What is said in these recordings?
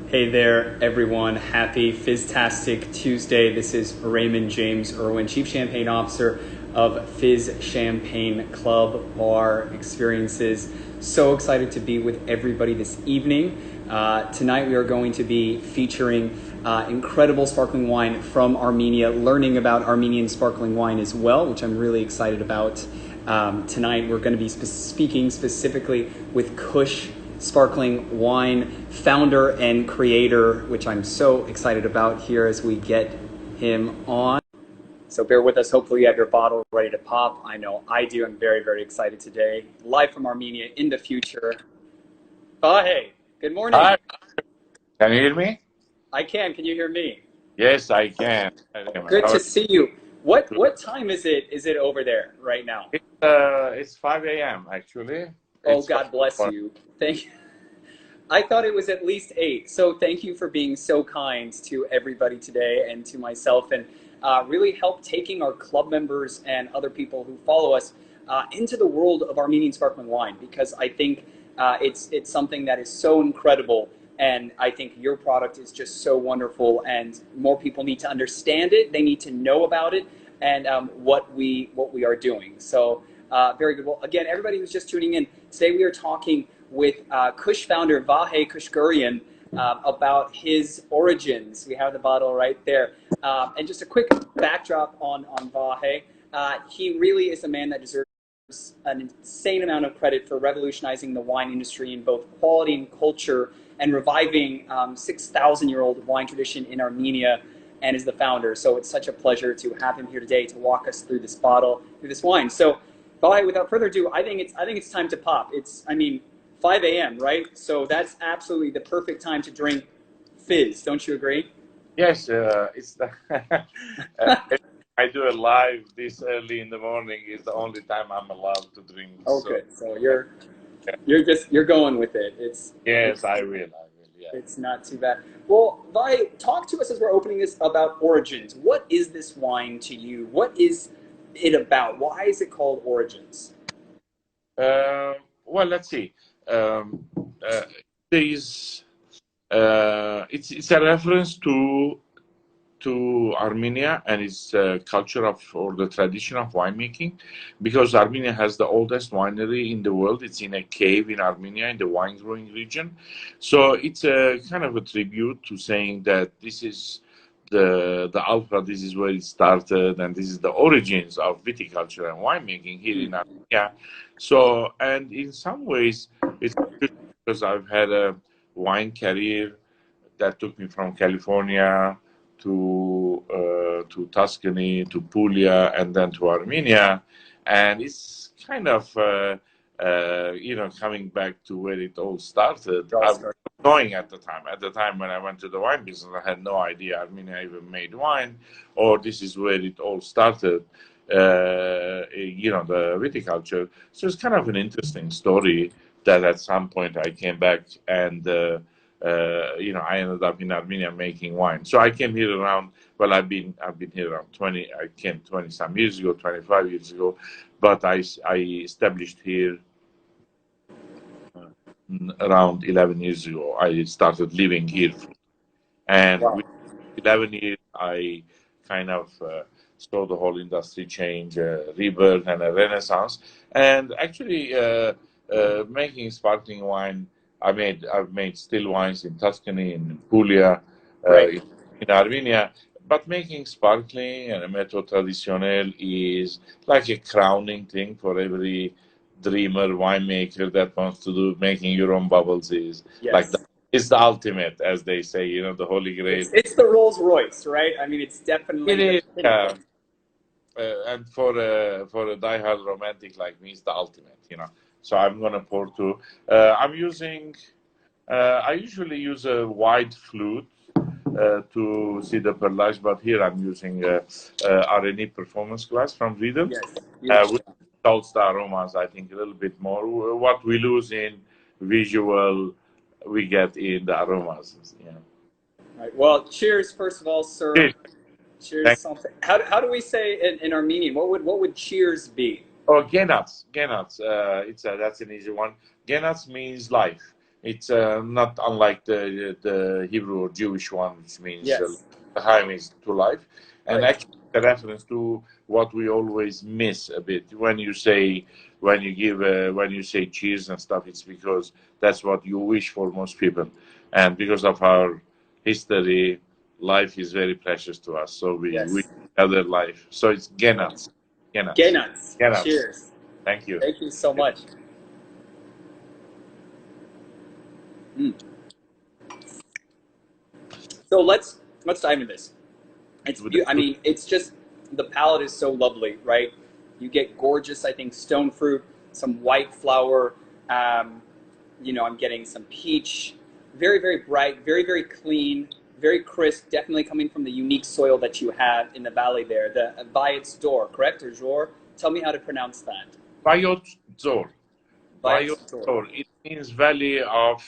Hey there, everyone. Happy Fizztastic Tuesday. This is Raymond James Irwin, Chief Champagne Officer of Fizz Champagne Club Bar Experiences. So excited to be with everybody this evening. Tonight we are going to be featuring incredible sparkling wine from Armenia, learning about Armenian sparkling wine as well, which I'm really excited about. Tonight we're going to be speaking specifically with Keush sparkling wine founder and creator, which I'm so excited about here as we get him on. So bear with us. Hopefully you have your bottle ready to pop. I know I do. I'm very, very excited today. Live from Armenia in the future. Vahe, good morning. Hi. Can you hear me? I can. Can you hear me? Yes, I can. Good to see you. What time is it? Is it over there right now? It's 5 a.m. actually. Oh, God bless you. Thank you. I thought it was at least 8. So thank you for being so kind to everybody today and to myself, and really help taking our club members and other people who follow us into the world of Armenian sparkling wine, because I think it's something that is so incredible, and I think your product is just so wonderful, and more people need to understand it. They need to know about it and what we are doing. So very good. Well, again, everybody who's just tuning in, today we are talking with Keush founder Vahe Keushguerian about his origins. We have the bottle right there. And just a quick backdrop on Vahe. He really is a man that deserves an insane amount of credit for revolutionizing the wine industry in both quality and culture, and reviving 6,000-year-old wine tradition in Armenia, and is the founder. So it's such a pleasure to have him here today to walk us through this bottle, through this wine. So Vahe, without further ado, I think it's time to pop. It's 5 a.m., right? So that's absolutely the perfect time to drink fizz. Don't you agree? Yes, it's the I do a live this early in the morning. Is the only time I'm allowed to drink. Oh, so, good. So you're going with it. I will. Yeah. It's not too bad. Well, Vahe, talk to us as we're opening this about origins. What is this wine to you? What is it about? Why is it called Origins? Well, let's see. It's a reference to Armenia and its culture or the tradition of winemaking, because Armenia has the oldest winery in the world. It's in a cave in Armenia, in the wine growing region. So it's a kind of a tribute to saying that this is the alpha, this is where it started, and this is the origins of viticulture and winemaking here in Armenia. So, and in some ways, it's good because I've had a wine career that took me from California to Tuscany, to Puglia, and then to Armenia, and it's kind of coming back to where it all started. I was knowing at the time when I went to the wine business, I had no idea Armenia even made wine, or this is where it all started. The viticulture. So it's kind of an interesting story that at some point I came back and. I ended up in Armenia making wine. So I came here around. Well, I've been here around 20. I came 20-some years ago, 25 years ago, but I established here around 11 years ago. I started living here, and with 11 years, I kind of saw the whole industry change, rebirth, and a renaissance. And actually, making sparkling wine. I've made still wines in Tuscany, in Puglia, in Armenia, but making sparkling and a méthode traditionnel is like a crowning thing for every dreamer winemaker that wants to do. Making your own bubbles is it's the ultimate, as they say, the holy grail. It's the Rolls Royce, right? It's definitely. It is, and for a diehard romantic like me, it's the ultimate, So I'm gonna pour two. I'm using. I usually use a wide flute to see the perlage, but here I'm using R&E performance glass from Riedel, which salts the aromas, I think, a little bit more. What we lose in visual, we get in the aromas. Right. Well, cheers, first of all, sir. Cheers. Something. How do we say in Armenian? What would cheers be? Oh, genats. That's an easy one. Genats means life. It's not unlike the Hebrew or Jewish one, which means Yes. L'chaim is to life, and Right. actually a reference to what we always miss a bit when you say when you say cheers and stuff. It's because that's what you wish for most people, and because of our history, life is very precious to us. So we wish Yes. other life. So it's genats, genats, Genats. genats. Cheers. Thank you. Thank you so much. Mm. So let's dive into this. I mean, it's just the palette is so lovely, right? You get gorgeous, I think, stone fruit, some white flower. Um, I'm getting some peach. Very, very bright, very, very clean, very crisp. Definitely coming from the unique soil that you have in the valley there. The Bayit's door, correct, or Jor? Tell me how to pronounce that. Bayot Zor. Bayit's door. Bayot-Zor. It means valley of,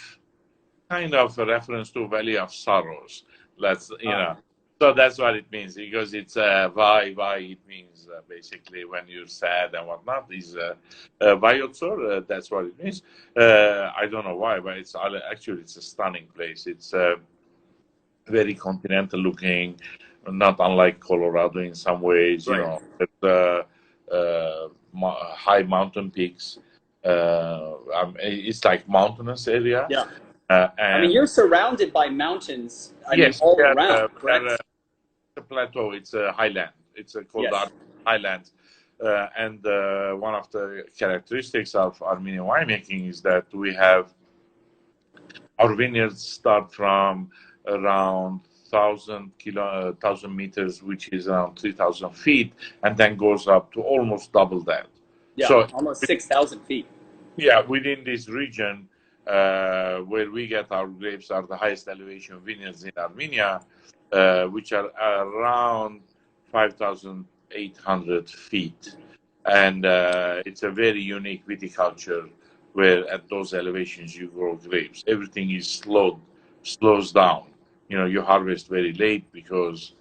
kind of a reference to valley of sorrows. So that's what it means, because it's vai. It means basically when you're sad and whatnot. Is Bayot-Zor. That's what it means. I don't know why, but it's a stunning place. It's very continental looking, not unlike Colorado in some ways. Right. High mountain peaks. It's like mountainous area. Yeah. I mean, And you're surrounded by mountains. I mean, yes, all around, correct? it's a plateau. It's a highland. It's called Yes. highland. And one of the characteristics of Armenian winemaking is that our vineyards start from around 1,000 meters, which is around 3,000 feet, and then goes up to almost double that. Yeah, So almost 6,000 feet. yeah, within this region where we get our grapes are the highest elevation vineyards in Armenia, which are around 5,800 feet. And it's a very unique viticulture where at those elevations you grow grapes. Everything is slows down. You harvest very late because,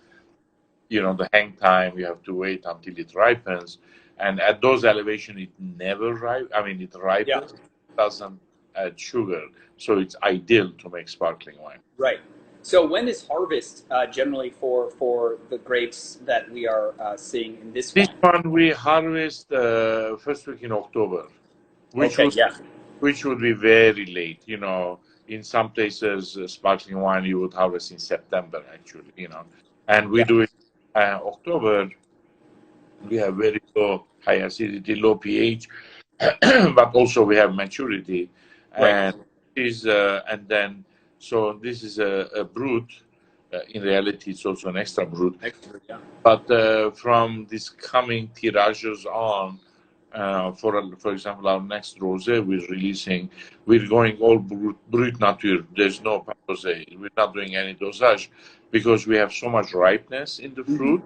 the hang time, you have to wait until it ripens. And at those elevations, it never ripens. I mean, it ripens, doesn't add sugar. So it's ideal to make sparkling wine. Right. So when is harvest generally for the grapes that we are seeing in this one? This one we harvest first week in October, which would be very late. In some places, sparkling wine you would harvest in September, actually. And we do it October. We have very high acidity, low pH, but also we have maturity, and so this is a brut. In reality, it's also an extra brut. But from this coming tirages on, for example, our next rosé we're going all brut nature. There's no rosé. We're not doing any dosage because we have so much ripeness in the fruit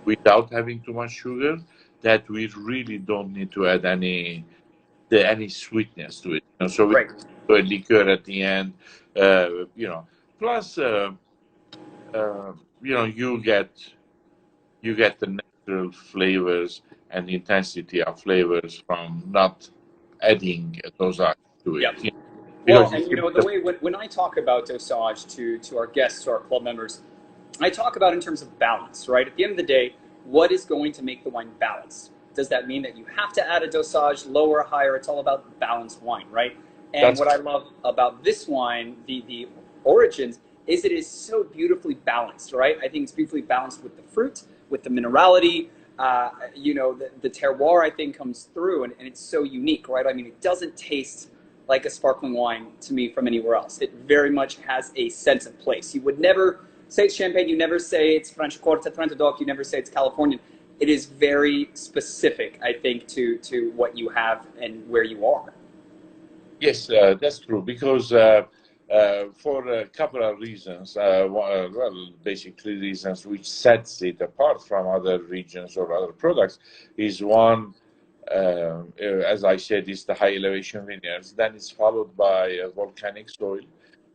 without having too much sugar that we really don't need to add any sweetness to it. So we do a liqueur at the end. Plus, you get the natural flavors and the intensity of flavors from not adding dosage to it. Yeah. Well, and the way when I talk about dosage to our guests, to our club members, I talk about in terms of balance, right? At the end of the day, what is going to make the wine balanced? Does that mean that you have to add a dosage, lower, higher? It's all about balanced wine, right? And what I love about this wine, the origins, is it is so beautifully balanced, right? I think it's beautifully balanced with the fruit, with the minerality. The terroir, I think, comes through, and it's so unique, right? I mean, it doesn't taste like a sparkling wine to me from anywhere else. It very much has a sense of place. You would never say it's champagne. You never say it's Franciacorta, Trento Doc. You never say it's Californian. It is very specific, I think, to what you have and where you are. Yes, that's true, because for a couple of reasons, basically reasons which sets it apart from other regions or other products is one, as I said, is the high elevation vineyards. Then it's followed by volcanic soil,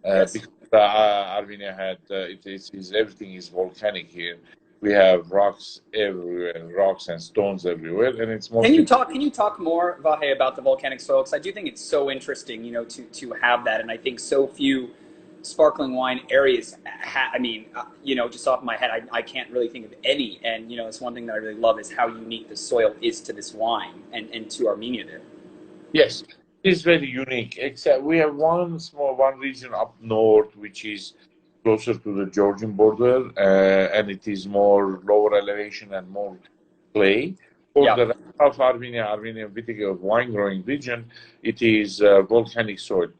because Armenia had everything is volcanic here. We have rocks everywhere, rocks and stones everywhere, and it's Can mostly. you talk more, Vahe, about the volcanic soil? Because I do think it's so interesting, to have that, and I think so few sparkling wine areas. I mean, just off my head, I can't really think of any. And it's one thing that I really love is how unique the soil is to this wine and to Armenia there. Yes, it's very unique. Except we have one region up north, which is closer to the Georgian border, and it is more lower elevation and more clay. For Yeah. the rest of Armenia, Armenian Viticulture wine growing region, it is volcanic soil.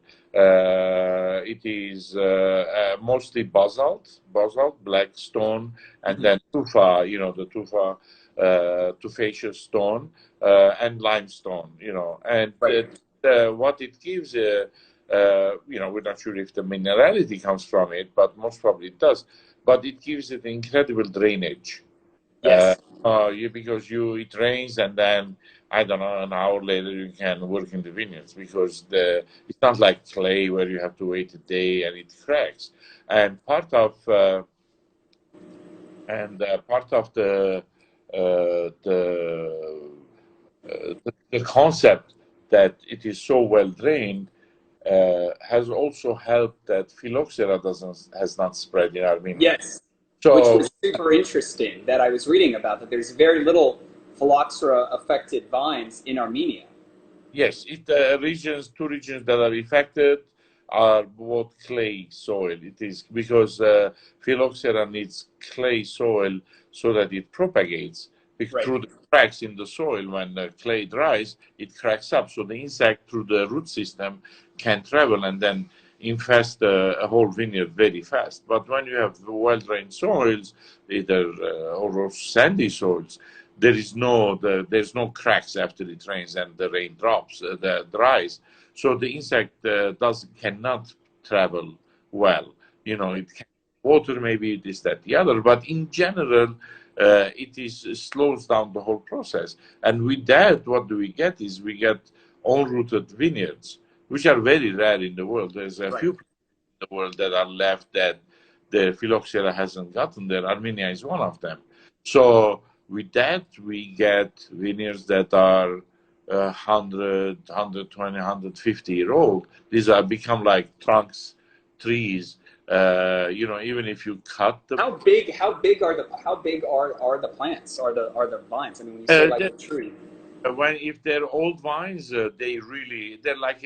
It is mostly basalt, black stone, and then tufa, the tufa, tufaceous stone, and limestone, and Right. what it gives, we're not sure if the minerality comes from it, but most probably it does. But it gives it incredible drainage. Yes. Because it rains and then I don't know, an hour later you can work in the vineyards because it's not like clay where you have to wait a day and it cracks. And part of the concept that it is so well drained has also helped that phylloxera has not spread in Armenia. Yes. Which So was super interesting that I was reading about, that there's very little phylloxera affected vines in Armenia. yes, two regions that are affected are both clay soil. It is because phylloxera needs clay soil so that it propagates. Right. Through the cracks in the soil, when the clay dries, it cracks up. So the insect through the root system can travel and then infest a whole vineyard very fast. But when you have well-drained soils, either or sandy soils, there's no cracks after it rains and the rain drops, the dries. So the insect cannot travel well. It can water, maybe this, that, the other. But in general, slows down the whole process. And with that, what do we get is we get unrooted vineyards, which are very rare in the world. There's a Right. few in the world that are left that the phylloxera hasn't gotten there. Armenia is one of them. So with that, we get vineyards that are 100, 120, 150-year old. These are become like trunks, trees. Even if you cut them. How big are the plants? Are the vines? I mean, when you say like a tree. If they're old vines, they're like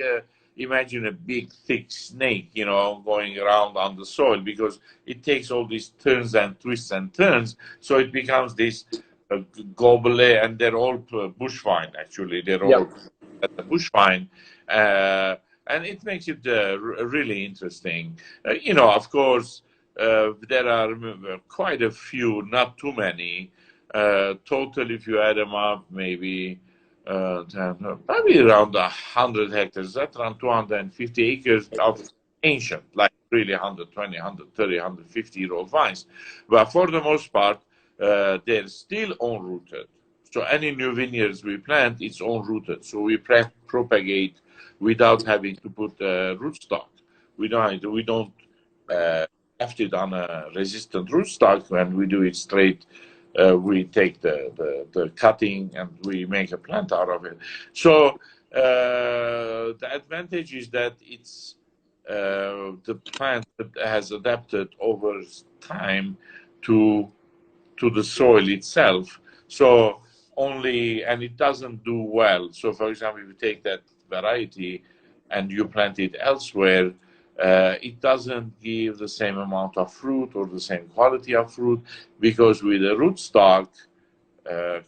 imagine a big thick snake, going around on the soil, because it takes all these turns and twists and turns, so it becomes this goblet, and they're all bush vine. Actually, they're all bush vine, and it makes it really interesting. Of course, there are quite a few, not too many. Total, if you add them up, maybe probably around 100 hectares. That's around 250 acres of ancient, like really 120, 130, 150-year-old vines. But for the most part, they're still unrooted. So any new vineyards we plant, it's unrooted. So we propagate without having to put rootstock. We don't graft it on a resistant rootstock. When we do it straight, we take the cutting and we make a plant out of it. So the advantage is that it's the plant that has adapted over time to the soil itself. So and it doesn't do well. So for example, if you take that variety and you plant it elsewhere, it doesn't give the same amount of fruit or the same quality of fruit, because with a rootstock,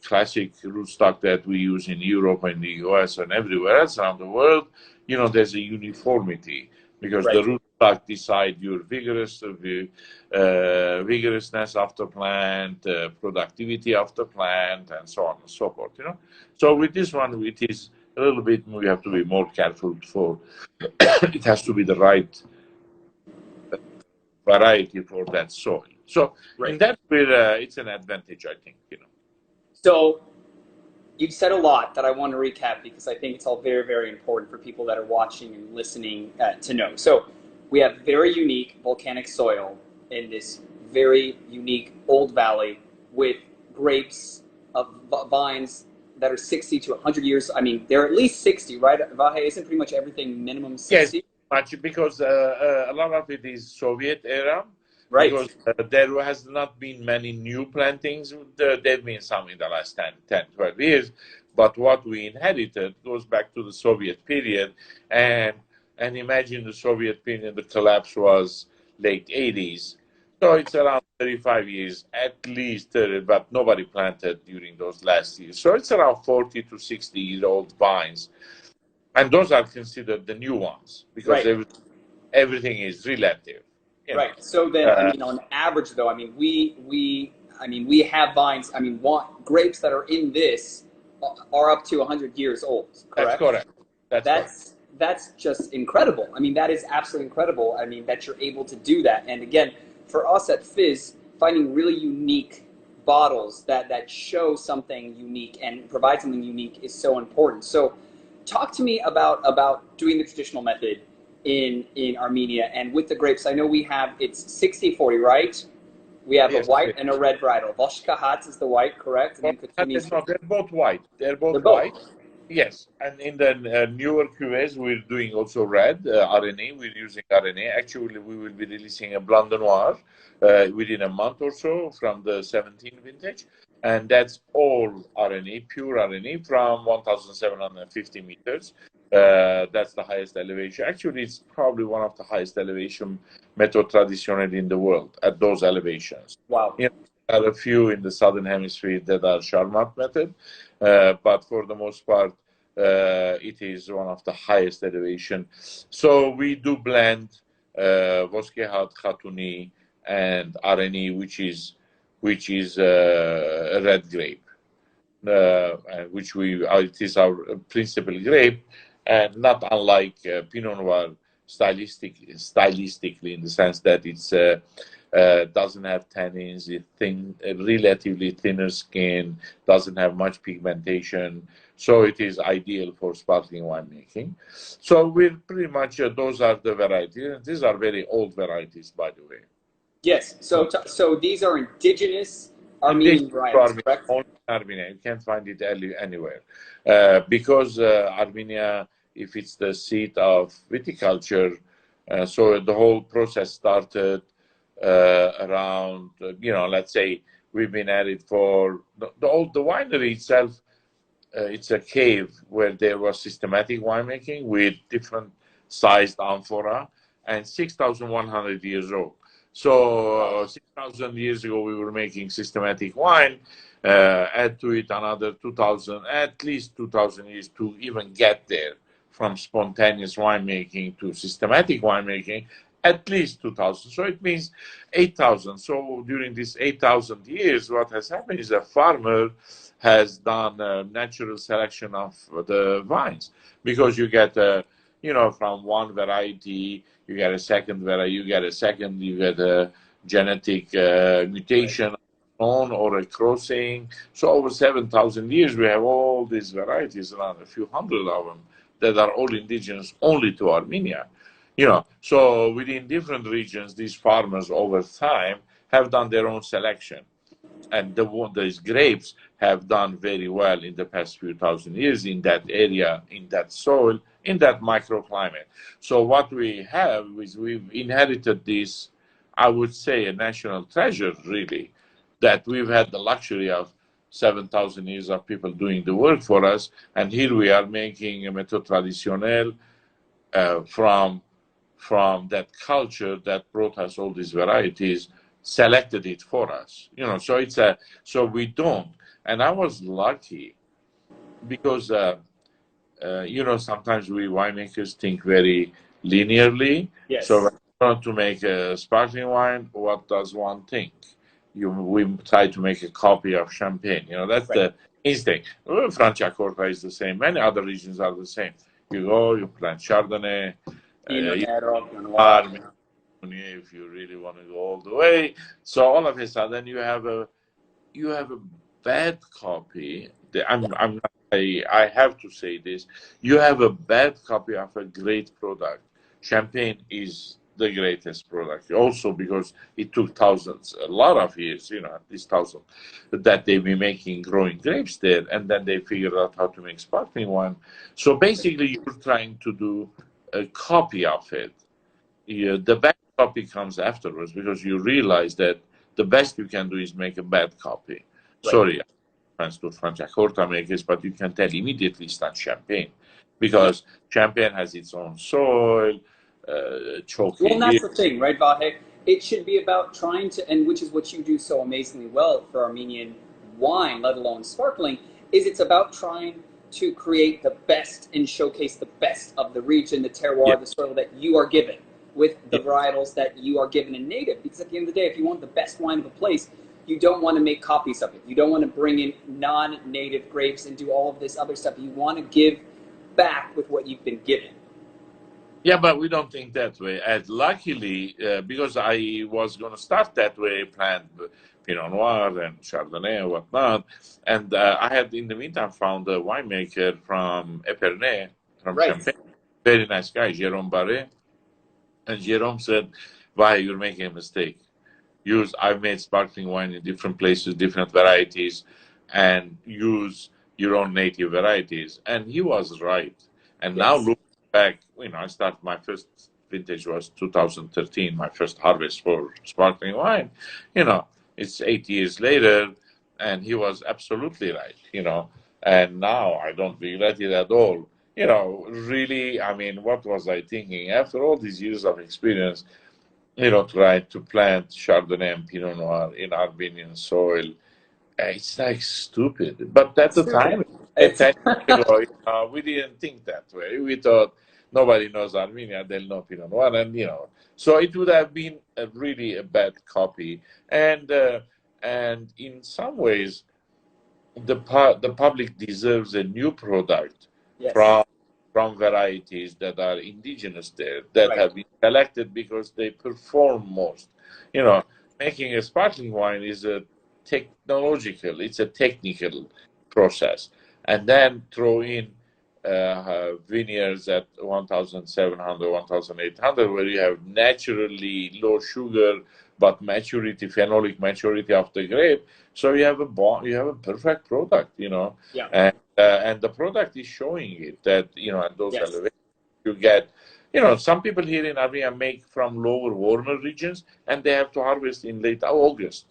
classic rootstock that we use in Europe and the US and everywhere else around the world, there's a uniformity, because the rootstock decide your vigorousness of the plant, productivity of the plant, and so on and so forth. So with this one, it is a little bit, we have to be more careful for it has to be the right variety for that soil. So in that way, it's an advantage, I think. So you've said a lot that I want to recap, because I think it's all very, very important for people that are watching and listening to know. So we have very unique volcanic soil in this very unique old valley with grapes of vines that are 60 to 100 years. I mean, they're at least 60, right? Vahe, isn't pretty much everything minimum 60? Yes, much because a lot of it is Soviet era. Right. Because there has not been many new plantings. There have been some in the last 10, 12 years. But what we inherited goes back to the Soviet period. And imagine the Soviet period, the collapse was late 80s. So it's around 35 years, at least 30, but nobody planted during those last years. So it's around 40 to 60-year-old vines. And those are considered the new ones because Right. everything is relative. Right. So then, I mean, on average, though, I mean, we have vines. I mean, grapes that are in this are up to 100 years old. Correct. That's correct. That's just incredible. I mean, that is absolutely incredible. I mean, that you're able to do that. And again, for us at Fizz, finding really unique bottles that show something unique and provide something unique is so important. So, talk to me about doing the traditional method in Armenia and with the grapes. I know we have, it's 60-40, right? We have a white and a red varietal. Voshka is the white, correct? No, they're both white. They're both white. Yes, and in the newer cuvées, we're doing also red, RNA. We're using RNA. Actually, we will be releasing a Blanc de Noir within a month or so from the 17 vintage. And that's all RNA, pure RNA from 1,750 meters. That's the highest elevation. Actually, it's probably one of the highest elevation method traditional in the world at those elevations. Wow. You know, there are a few in the southern hemisphere that are Charmat method, but for the most part, it is one of the highest elevation. So we do blend Voskehat, Khatuni, and RNA, which is a red grape, which it is our principal grape. And not unlike Pinot Noir, stylistically, in the sense that it's doesn't have tannins, relatively thinner skin, doesn't have much pigmentation, so it is ideal for sparkling winemaking. So we're pretty much those are the varieties. And these are very old varieties, by the way. Yes. So these are indigenous Armenian varieties, correct? Only in Armenia. You can't find it anywhere because Armenia, if it's the seat of viticulture, so the whole process started around, let's say we've been at it for the winery itself. It's a cave where there was systematic winemaking with different sized amphora and 6,100 years old. So 6,000 years ago, we were making systematic wine. Add to it another 2,000, at least 2,000 years to even get there. From spontaneous winemaking to systematic winemaking, at least 2,000. So it means 8,000. So during these 8,000 years, what has happened is a farmer has done a natural selection of the vines, because you get, from one variety, you get a second variety, you get a genetic mutation or a crossing. So over 7,000 years, we have all these varieties, around a few hundred of them, that are all indigenous only to Armenia. So within different regions, these farmers over time have done their own selection. And these grapes have done very well in the past few thousand years in that area, in that soil, in that microclimate. So what we have is we've inherited this, I would say, a national treasure, really, that we've had the luxury of 7,000 years of people doing the work for us, and here we are making a méthode traditionnelle from that culture that brought us all these varieties, selected it for us. So we don't. And I was lucky because sometimes we winemakers think very linearly. Yes. So when you want to make a sparkling wine, what does one think? We try to make a copy of Champagne. That's right. The instinct. Franciacorta is the same. Many other regions are the same. You go, you plant Chardonnay, if you really want to go all the way. So all of a sudden, you have a bad copy. I have to say this. You have a bad copy of a great product. Champagne is the greatest product. Also because it took thousands, a lot of years, at least thousands, that they've been making growing grapes there, and then they figured out how to make sparkling wine. So basically, you're trying to do a copy of it. The best copy comes afterwards because you realize that the best you can do is make a bad copy. Right. Sorry, to Franciacorta makers, but you can tell immediately it's not champagne because champagne has its own soil, chalky. Well, and that's the thing, right, Vahe? It should be about trying to, and which is what you do so amazingly well for Armenian wine, let alone sparkling, is it's about trying to create the best and showcase the best of the region, the terroir, the soil that you are given with the varietals that you are given in native. Because at the end of the day, if you want the best wine of a place, you don't want to make copies of it. You don't want to bring in non-native grapes and do all of this other stuff. You want to give back with what you've been given. Yeah, but we don't think that way. And luckily, because I was going to start that way, planned Pinot Noir and Chardonnay and whatnot, and I had in the meantime found a winemaker from Epernay, from Champagne, very nice guy, Jérôme Barré, and Jérôme said, "Why you're making a mistake? I've made sparkling wine in different places, different varieties, and use your own native varieties." And he was right. And now look back, I started, my first vintage was 2013, my first harvest for sparkling wine. It's 8 years later, and he was absolutely right, and now I don't regret it at all. Really, I mean, what was I thinking? After all these years of experience, trying to plant Chardonnay and Pinot Noir in Armenian soil, it's like stupid. But at the time, 10 years ago, we didn't think that way. We thought nobody knows Armenia, they'll know Pinot Noir, and so it would have been really a bad copy. And in some ways, the public deserves a new product from varieties that are indigenous there, that have been selected because they perform most. Making a sparkling wine is a it's a technical process. And then throw in vineyards at 1,700, 1,800, where you have naturally low sugar, but phenolic maturity of the grape. So you have a perfect product, and the product is showing it that, at those elevations you get, some people here in Armenia make from lower, warmer regions, and they have to harvest in late August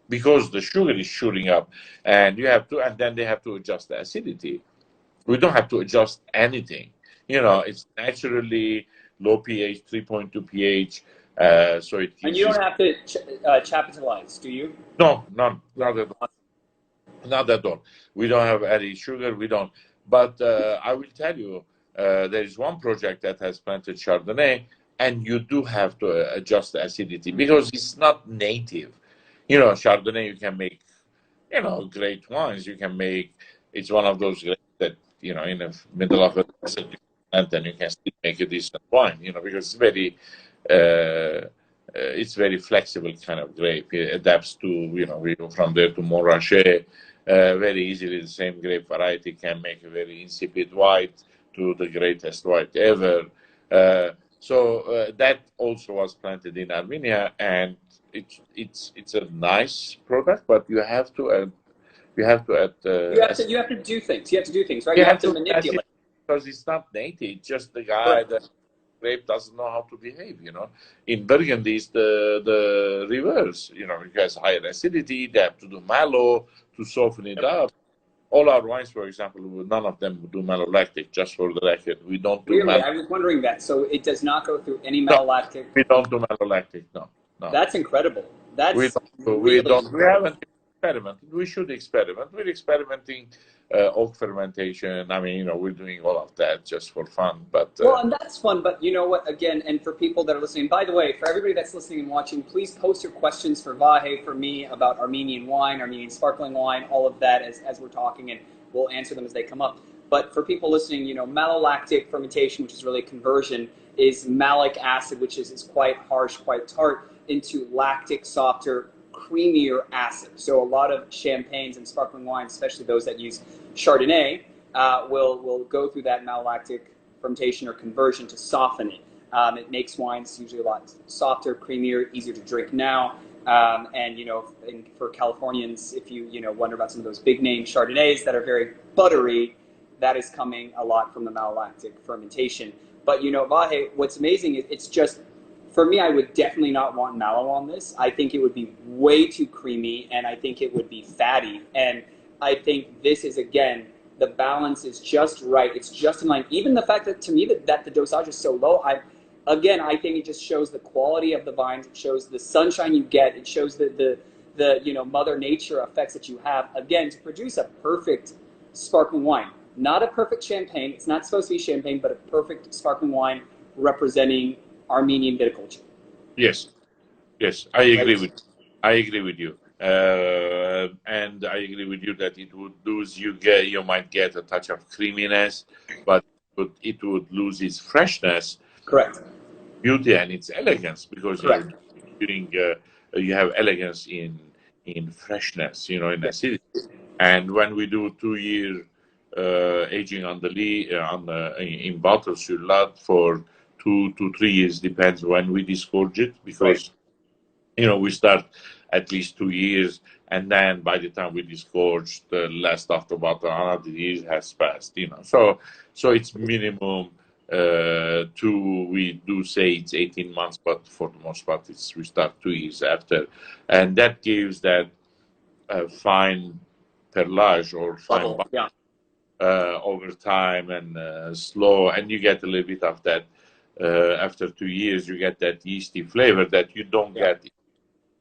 because the sugar is shooting up, and then they have to adjust the acidity. We don't have to adjust anything. It's naturally low pH, 3.2 pH. So it. And you don't have to capitalize, do you? No, none, not at all. Not at all. We don't have any sugar. We don't. But I will tell you, there is one project that has planted Chardonnay, and you do have to adjust the acidity because it's not native. Chardonnay, you can make, great wines. You can make. It's one of those grapes that in the middle of a desert, and then you can still make a decent wine. Because it's very flexible kind of grape. It adapts to, we go from there to Montrachet very easily. The same grape variety can make a very insipid white to the greatest white ever. So that also was planted in Armenia, and it's a nice product, but you have to add. You have to do things. You have to do things, right? You have to manipulate. Because it's not native. It's just the guy that grape doesn't know how to behave. In Burgundy, it's the reverse. It has higher acidity. They have to do mallow to soften it up. All our wines, for example, none of them do malolactic. Just for the record, we don't do. Really, I was wondering that. So it does not go through any malolactic. We don't do malolactic. No. That's incredible. We haven't experimented. We should experiment. We're experimenting oak fermentation. I mean, we're doing all of that just for fun. But and that's fun. But you know what? Again, and for people that are listening, by the way, for everybody that's listening and watching, please post your questions for Vahe, for me, about Armenian wine, Armenian sparkling wine, all of that as we're talking, and we'll answer them as they come up. But for people listening, malolactic fermentation, which is really conversion, is malic acid, which is quite harsh, quite tart, into lactic, softer, creamier acid. So a lot of champagnes and sparkling wines, especially those that use Chardonnay, will go through that malolactic fermentation or conversion to soften it. It makes wines usually a lot softer, creamier, easier to drink now. And, for Californians, if you, wonder about some of those big name Chardonnays that are very buttery, that is coming a lot from the malolactic fermentation. But, Vahe, what's amazing is it's just, for me, I would definitely not want mallow on this. I think it would be way too creamy, and I think it would be fatty. And I think this is, again, the balance is just right. It's just in line. Even the fact that, to me, that the dosage is so low, I think it just shows the quality of the vines. It shows the sunshine you get. It shows the Mother Nature effects that you have, again, to produce a perfect sparkling wine. Not a perfect champagne. It's not supposed to be champagne, but a perfect sparkling wine representing Armenian viticulture. Yes, yes, I agree with you. And I agree with you that it would lose. You might get a touch of creaminess, but it would lose its freshness, correct, beauty, and its elegance, because correct, you have elegance in freshness, in acidity. And when we do 2 year aging in bottles, sur lot for 2 to 3 years, depends when we disgorge it, because we start at least 2 years, and then by the time we disgorge the last of the bottle, another year has passed. So it's minimum we do say it's 18 months, but for the most part we start 2 years after, and that gives that fine perlage or fine bubble, over time, and slow, and you get a little bit of that. After 2 years, you get that yeasty flavor that you don't get in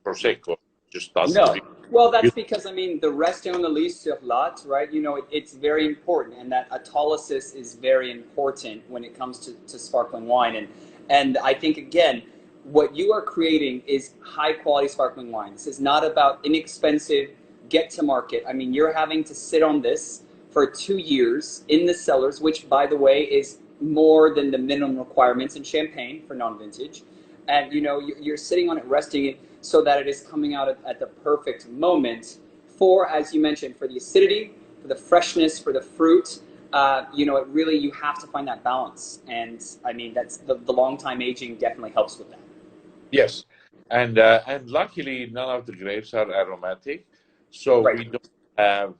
Prosecco. Just doesn't. No. Well, that's because, the resting on the lees sur lot, right? It's very important, and that autolysis is very important when it comes to sparkling wine. And I think, again, what you are creating is high quality sparkling wine. This is not about inexpensive, get to market. You're having to sit on this for 2 years in the cellars, which, by the way, is more than the minimum requirements in champagne for non-vintage. And, you're sitting on it, resting it, so that it is coming out at the perfect moment for, as you mentioned, for the acidity, for the freshness, for the fruit. It really, you have to find that balance. And that's the long time aging definitely helps with that. Yes. And luckily, none of the grapes are aromatic. So we don't have,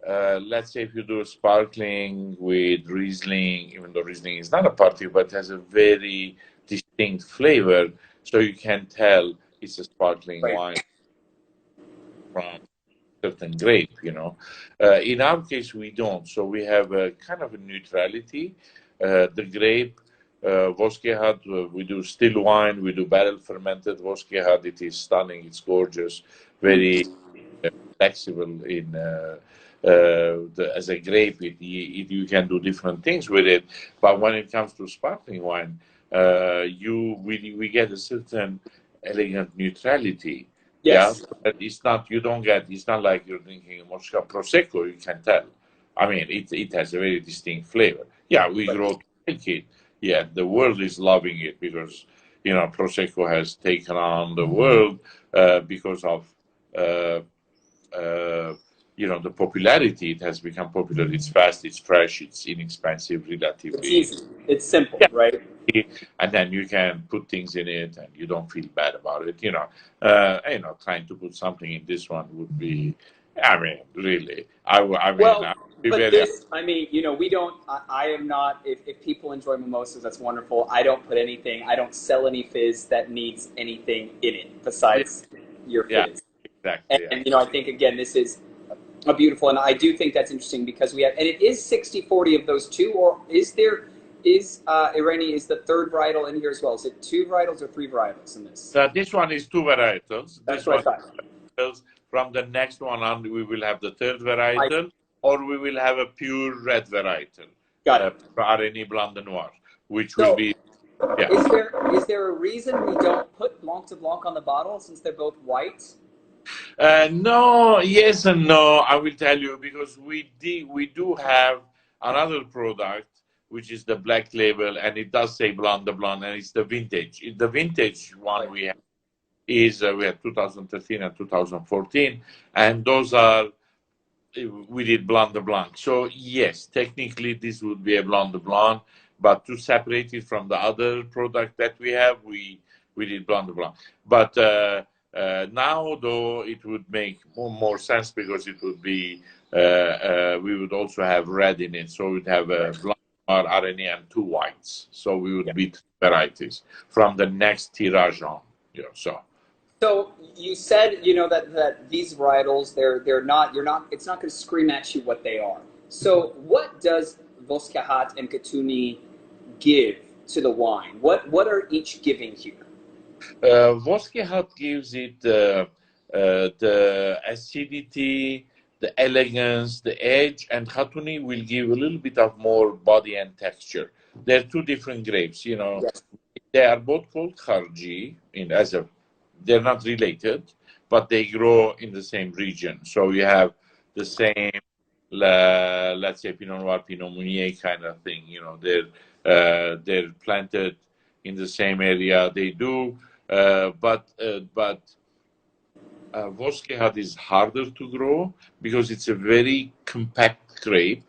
let's say if you do a sparkling with Riesling, even though Riesling is not a party, but has a very distinct flavor, so you can tell it's a sparkling wine from certain grape, In our case, we don't. So we have a kind of a neutrality. The grape, Voskhehad, we do still wine, we do barrel fermented Voskhehad. It is stunning, it's gorgeous, very flexible in as a grape. You can do different things with it. But when it comes to sparkling wine, we get a certain elegant neutrality. Yes. But it's not like you're drinking Mosca Prosecco, you can tell. It has a very distinct flavor. Yeah, we grow to like it. Yeah, the world is loving it because, Prosecco has taken on the world because of, the popularity. It has become popular. It's fast, it's fresh, it's inexpensive, relatively. It's easy. It's simple, right? And then you can put things in it, and you don't feel bad about it. Trying to put something in this one would be, really. We don't. I am not. If people enjoy mimosas, that's wonderful. I don't put anything. I don't sell any fizz that needs anything in it besides your fizz. Exactly. And I think, again, this is a beautiful, and I do think that's interesting because we have, and it is 60-40 of those two, or is Irani is the third varietal in here as well? Is it 2 varietals or 3 varietals in this? This one is 2 varietals. That's what I thought. From the next one on, we will have the third varietal, or we will have a pure red varietal. Got it. Armenia Blanc de Noir, which will be. Yeah. Is there a reason we don't put Blanc de Blanc on the bottle since they're both white? No, yes and no. I will tell you, because we do have another product which is the black label, and it does say Blanc de Blanc, and it's the vintage. The vintage one we have is we have 2013 and 2014, and those are, we did Blanc de Blanc. So yes, technically this would be a Blanc de Blanc, but to separate it from the other product that we have, we did Blanc de Blanc. But now, though, it would make more sense because it would be we would also have red in it, so we'd have a Blanc Armenia and 2 whites. So we would be 2 varieties from the next tirage on. So you said, that these varietals, it's not going to scream at you what they are. So what does Voskehat and Katuni give to the wine? What are each giving here? Voskehat gives it the acidity, the elegance, the edge, and Khatuni will give a little bit of more body and texture. They're 2 different grapes, Yes. They are both called Kharji, they're not related, but they grow in the same region. So you have the same, let's say, Pinot Noir, Pinot Meunier kind of thing. They're planted in the same area. They do, but Voskehat is harder to grow because it's a very compact grape.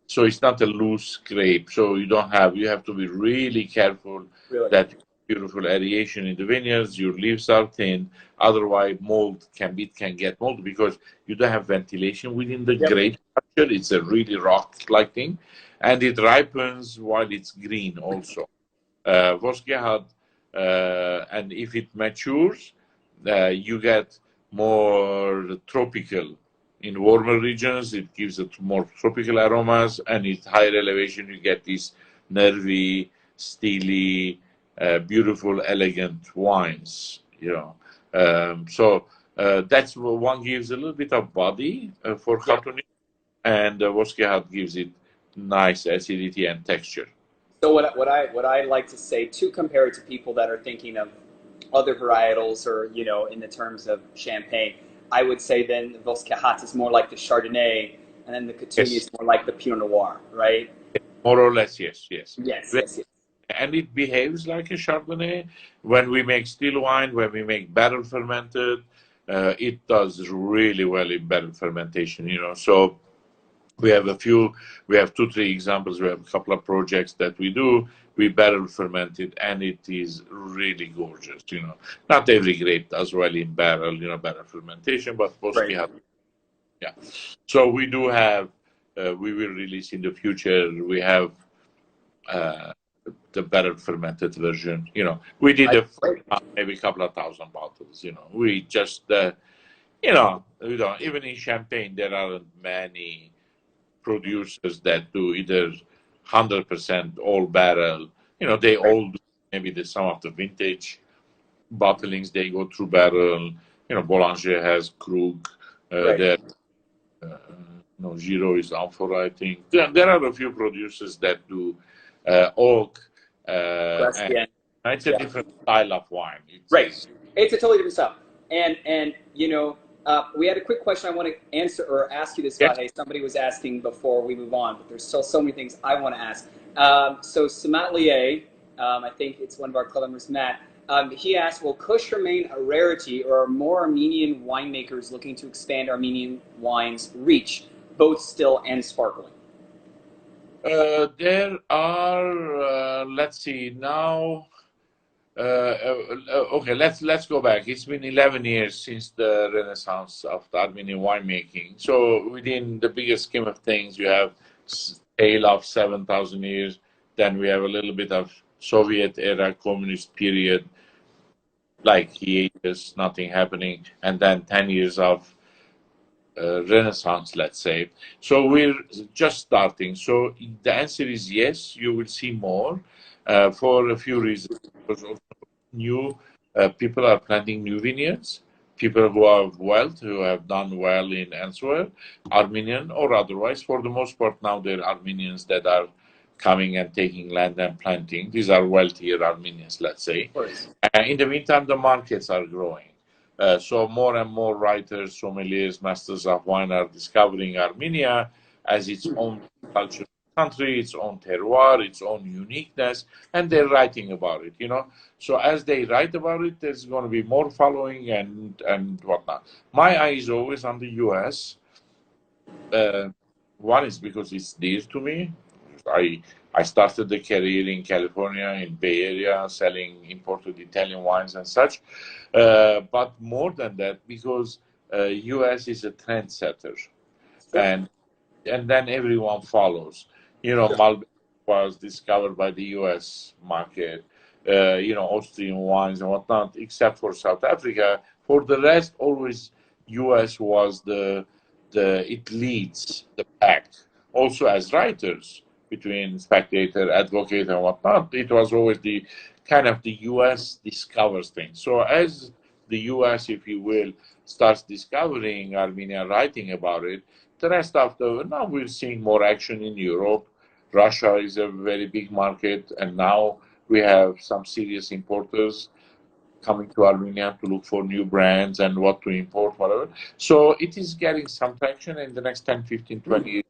So it's not a loose grape. So you have to be really careful that beautiful aeration in the vineyards, your leaves are thin. Otherwise, mold can get mold because you don't have ventilation within the grape structure. It's a really rock-like thing. And it ripens while it's green also. Voskehat, and if it matures, you get more tropical. In warmer regions, it gives it more tropical aromas, and at higher elevation, you get these nervy, steely, beautiful, elegant wines. So that's one gives a little bit of body for Khatuni, and Voskehat gives it nice acidity and texture. So what I like to say to compare it to people that are thinking of other varietals or in the terms of champagne, I would say then the Voskehat is more like the Chardonnay, and then the Katuni is more like the Pinot Noir, right? More or less, yes. Yes. And it behaves like a Chardonnay. When we make still wine, when we make barrel fermented, it does really well in barrel fermentation. So we have 2, 3 examples. We have a couple of projects that we do. We barrel ferment it, and it is really gorgeous. Not every grape does well in barrel, barrel fermentation, but most we have. Yeah. So we do have. We will release in the future. We have the barrel fermented version. We did maybe a couple of thousand bottles. We just, even in Champagne, there aren't many producers that do either 100% all barrel. They all do maybe some of the vintage bottlings. They go through barrel. Boulanger has Krug. Giro is Amphora, I think. There are a few producers that do oak. And it's a different style of wine. It's a totally different style. And we had a quick question I want to answer or ask you this, Vahe. Somebody was asking before we move on, but there's still so many things I want to ask. So Samatlier, I think it's one of our club members, Matt, he asked, will Keush remain a rarity, or are more Armenian winemakers looking to expand Armenian wine's reach, both still and sparkling? There are, let's see, now, okay, let's go back. It's been 11 years since the renaissance of the Armenian winemaking. So within the bigger scheme of things, you have scale of 7,000 years. Then we have a little bit of Soviet era communist period, like hiatus, nothing happening, and then 10 years of renaissance, let's say. So we're just starting. So the answer is yes, you will see more for a few reasons. Because also new people are planting new vineyards, people who have wealth, who have done well in elsewhere, Armenian or otherwise. For the most part now, they're Armenians that are coming and taking land and planting. These are wealthier Armenians, let's say. In the meantime, the markets are growing. So more and more writers, sommeliers, masters of wine are discovering Armenia as its own cultural country, its own terroir, its own uniqueness, and they're writing about it, So as they write about it, there's going to be more following and whatnot. My eye is always on the U.S. One is because it's dear to me. I started the career in California, in Bay Area, selling imported Italian wines and such. But more than that, because U.S. is a trendsetter, Sure. and then everyone follows. You know, Malbec was discovered by the U.S. market. You know, Austrian wines and whatnot, except for South Africa. For the rest, always U.S. was it leads the pack. Also, as writers between Spectator, Advocate, and whatnot, it was always the kind of the U.S. discovers things. So as the U.S., if you will, starts discovering Armenia, writing about it, the rest of the now we're seeing more action in Europe. Russia is a very big market, and now we have some serious importers coming to Armenia to look for new brands and what to import, whatever. So it is getting some traction. In the next 10, 15, 20 years,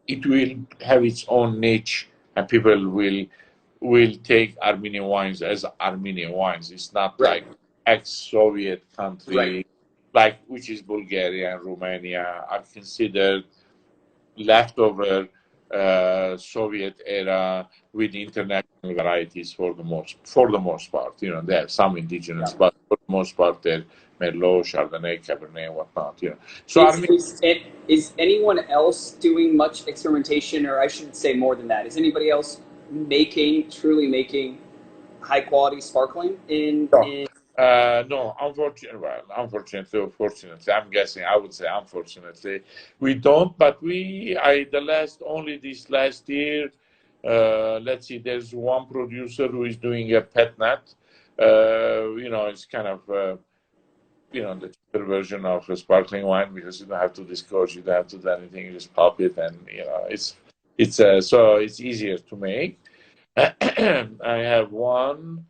it will have its own niche, and people will take Armenian wines as Armenian wines. It's not like ex-Soviet country, like which is Bulgaria and Romania, are considered leftover Soviet era with international varieties for the most part. You know, they have some indigenous, but for the most part they're Merlot, Chardonnay, Cabernet, whatnot. You know, so is anyone else doing much experimentation, or I should say more than that? Is anybody else truly making high quality sparkling no, unfortunately or fortunately, I'm guessing, I would say unfortunately, we don't, but only this last year, let's see, there's one producer who is doing a pet nat. You know, it's kind of, you know, the cheaper version of a sparkling wine, because you don't have to disgorge, you don't have to do anything, you just pop it, and, you know, so it's easier to make. I have one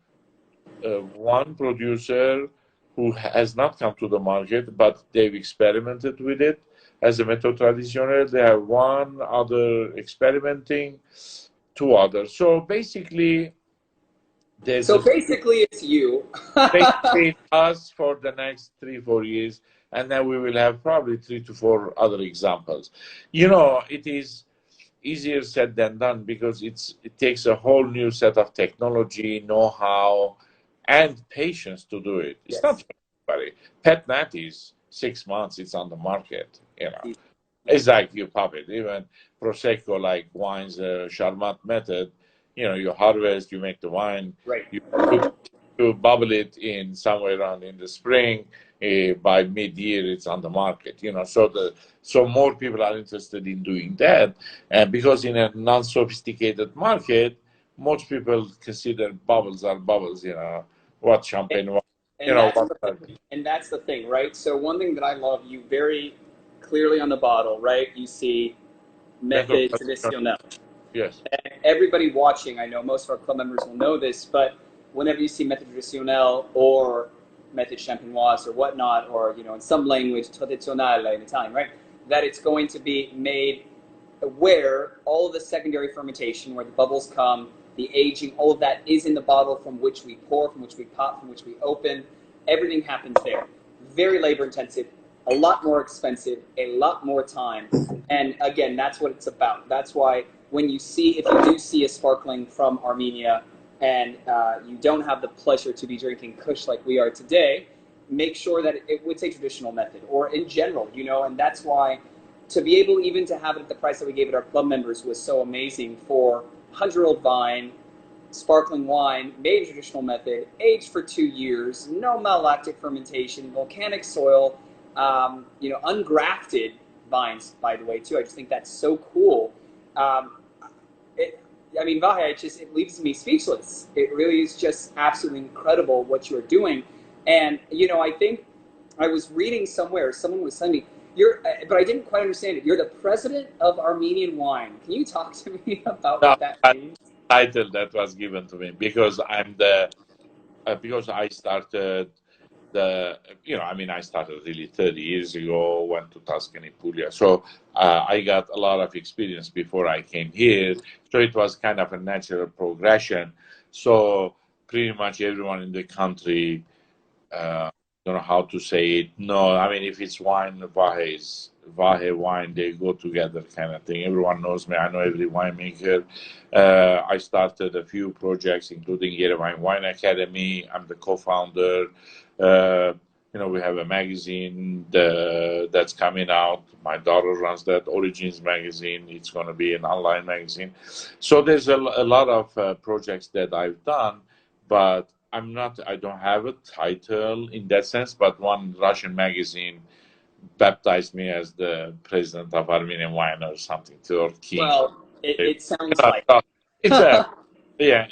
producer who has not come to the market, but they've experimented with it as a méthode traditionnelle. They have one other experimenting, two others. So basically, it's you. basically us for the next 3-4 years, and then we will have probably 3 to 4 other examples. You know, it is easier said than done, because it takes a whole new set of technology, know-how, and patience to do it. It's not for everybody. Pet nat is 6 months, it's on the market, you know. It's like you pop it. Even Prosecco, like wines, Charmat method, you know, you harvest, you make the wine, you bubble it in somewhere around in the spring. By mid-year, it's on the market, you know. So more people are interested in doing that, and because in a non-sophisticated market, most people consider bubbles are bubbles, you know. What champagne, you know. And that's the thing, right? So one thing that I love, you very clearly on the bottle, right? You see method traditionnelle. Yes. And everybody watching, I know most of our club members will know this, but whenever you see method traditionnelle or method champenoise or whatnot, or, you know, in some language, tradizionale in Italian, right? That it's going to be made where all of the secondary fermentation, where the bubbles come, the aging, all of that is in the bottle from which we pour, from which we pop, from which we open. Everything happens there. Very labor intensive, a lot more expensive, a lot more time. And again, that's what it's about. That's why if you do see a sparkling from Armenia and you don't have the pleasure to be drinking keush like we are today, make sure that it would say traditional method, or in general, you know, and that's why to be able even to have it at the price that we gave it our club members was so amazing for 100-year-old vine, sparkling wine, made traditional method, aged for 2 years, no malolactic fermentation, volcanic soil, you know, ungrafted vines, by the way, too. I just think that's so cool. I mean, Vahe, it leaves me speechless. It really is just absolutely incredible what you're doing. And, you know, I think I was reading somewhere, someone was telling me, but I didn't quite understand it. You're the president of Armenian wine. Can you talk to me about what that means? Title that was given to me because because I started I started really 30 years ago, went to Tuscany, Puglia. So I got a lot of experience before I came here. So it was kind of a natural progression. So pretty much everyone in the country, don't know how to say it. No, I mean, if it's wine, Vahe is Vahe wine, they go together kind of thing. Everyone knows me. I know every winemaker. I started a few projects, including Yerevan Wine Academy. I'm the co-founder. We have a magazine that's coming out. My daughter runs that, Origins magazine. It's going to be an online magazine. So there's a lot of projects that I've done, but I don't have a title in that sense, but one Russian magazine baptized me as the president of Armenian wine or something, or king. Well, it sounds like it's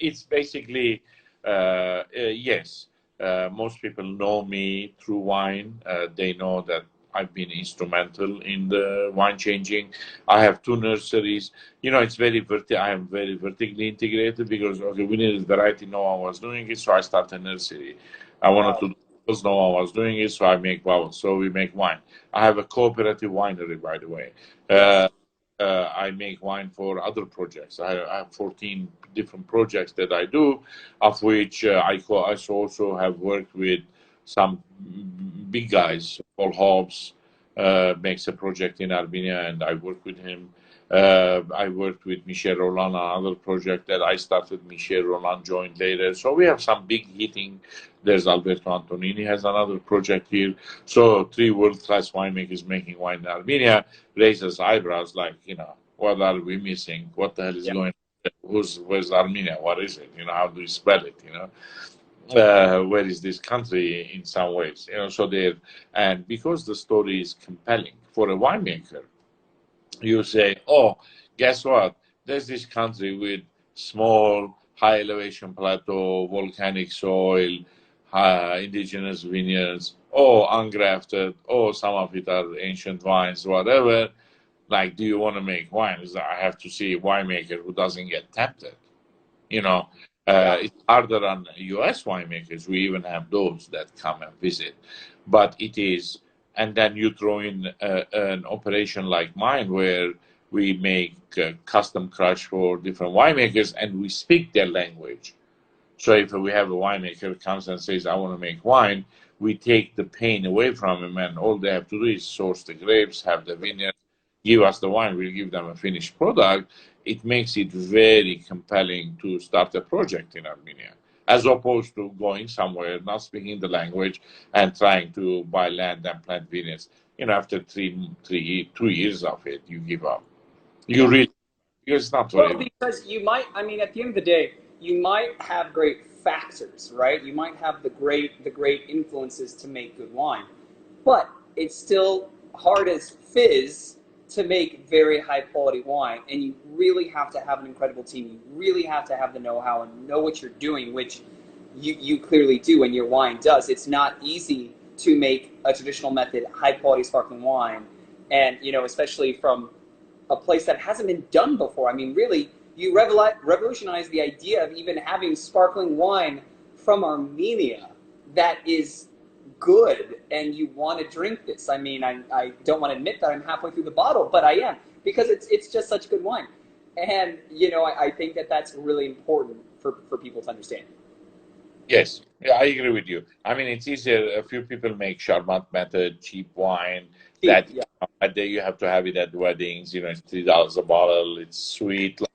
it's basically yes. Most people know me through wine. They know that I've been instrumental in the wine changing. I have 2 nurseries. It's I am very vertically integrated because we needed variety. No one was doing it, so I started a nursery. I wanted to do because no one was doing it, so I make bubbles. So we make wine. I have a cooperative winery, by the way. I make wine for other projects. I have 14 different projects that I do, of which I also have worked with some big guys. Paul Hobbs makes a project in Armenia, and I work with him. I worked with Michel Roland on another project that I started. Michel Roland joined later. So we have some big hitting. There's Alberto Antonini has another project here. So 3 world-class winemakers making wine in Armenia raises eyebrows like, what are we missing? What the hell is going on? Where's Armenia? What is it? How do you spell it? Where is this country in some ways? So and because the story is compelling for a winemaker, you say, oh, guess what? There's this country with small, high elevation plateau, volcanic soil, indigenous vineyards, ungrafted, some of it are ancient vines, whatever. Like, do you want to make wine? I have to see a winemaker who doesn't get tempted. It's harder on U.S. winemakers. We even have those that come and visit. But it is, and then you throw in an operation like mine where we make custom crush for different winemakers and we speak their language. So if we have a winemaker comes and says, I want to make wine, we take the pain away from him, and all they have to do is source the grapes, have the vineyard, give us the wine, we'll give them a finished product. It makes it very compelling to start a project in Armenia, as opposed to going somewhere, not speaking the language, and trying to buy land and plant vineyards. After 2 years of it, you give up. You really, because it's not well, because you might, at the end of the day, you might have great factors, right? You might have the great influences to make good wine, but it's still hard as fizz to make very high quality wine, and you really have to have an incredible team. You really have to have the know-how and know what you're doing, which you clearly do, and your wine does. It's not easy to make a traditional method high quality sparkling wine, and especially from a place that hasn't been done before. Really, you revolutionized the idea of even having sparkling wine from Armenia that is good, and you want to drink this. I don't want to admit that I'm halfway through the bottle, but I am, because it's just such good wine. And I think that's really important for people to understand. Yes, I agree with you. It's easier. A few people make Charmat method, cheap wine. That you have to have it at weddings. It's $3 a bottle. It's sweet, like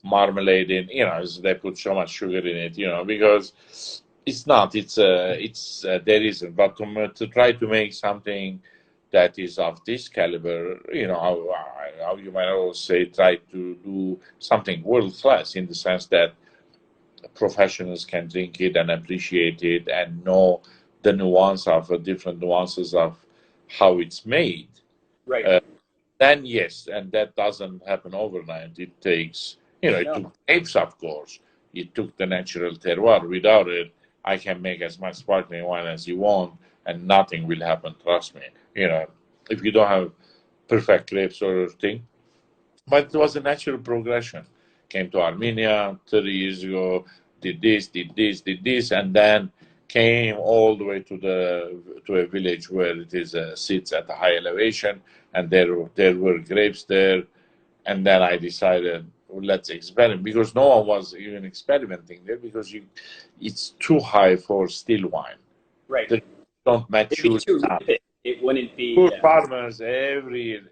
marmalade in. They put so much sugar in it. Because it's not. There isn't. But to try to make something that is of this caliber, how you might always say, try to do something world class in the sense that professionals can drink it and appreciate it and know the different nuances of how it's made. Right. Then yes, and that doesn't happen overnight. It takes, it took grapes, of course. It took the natural terroir. Without it, I can make as much sparkling wine as you want, and nothing will happen. Trust me. If you don't have perfect grapes or thing, but it was a natural progression. Came to Armenia 30 years ago, did this, and then came all the way to a village where it is sits at a high elevation, and there were grapes there, and then I decided, well, let's experiment, because no one was even experimenting there, because it's too high for still wine. Right. They don't mature. it wouldn't be. Poor Yeah. farmers every year,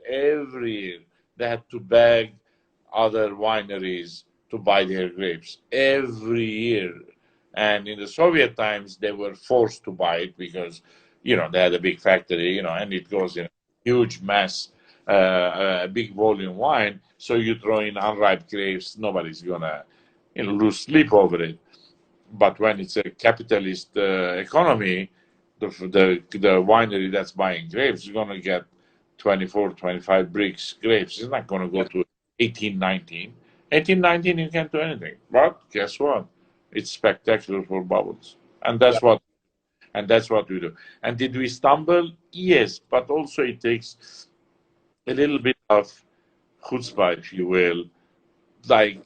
they had to beg other wineries to buy their grapes every year. And in the Soviet times, they were forced to buy it because, they had a big factory, and it goes in a huge mass, a big volume wine. So you throw in unripe grapes, nobody's gonna, lose sleep over it. But when it's a capitalist economy, the winery that's buying grapes is going to get 24, 25 bricks grapes. It's not going to go to 18, 19. 18, 19, you can't do anything. But guess what? It's spectacular for bubbles. And Yeah. that's what we do. And did we stumble? Yes, but also it takes a little bit of chutzpah, if you will, like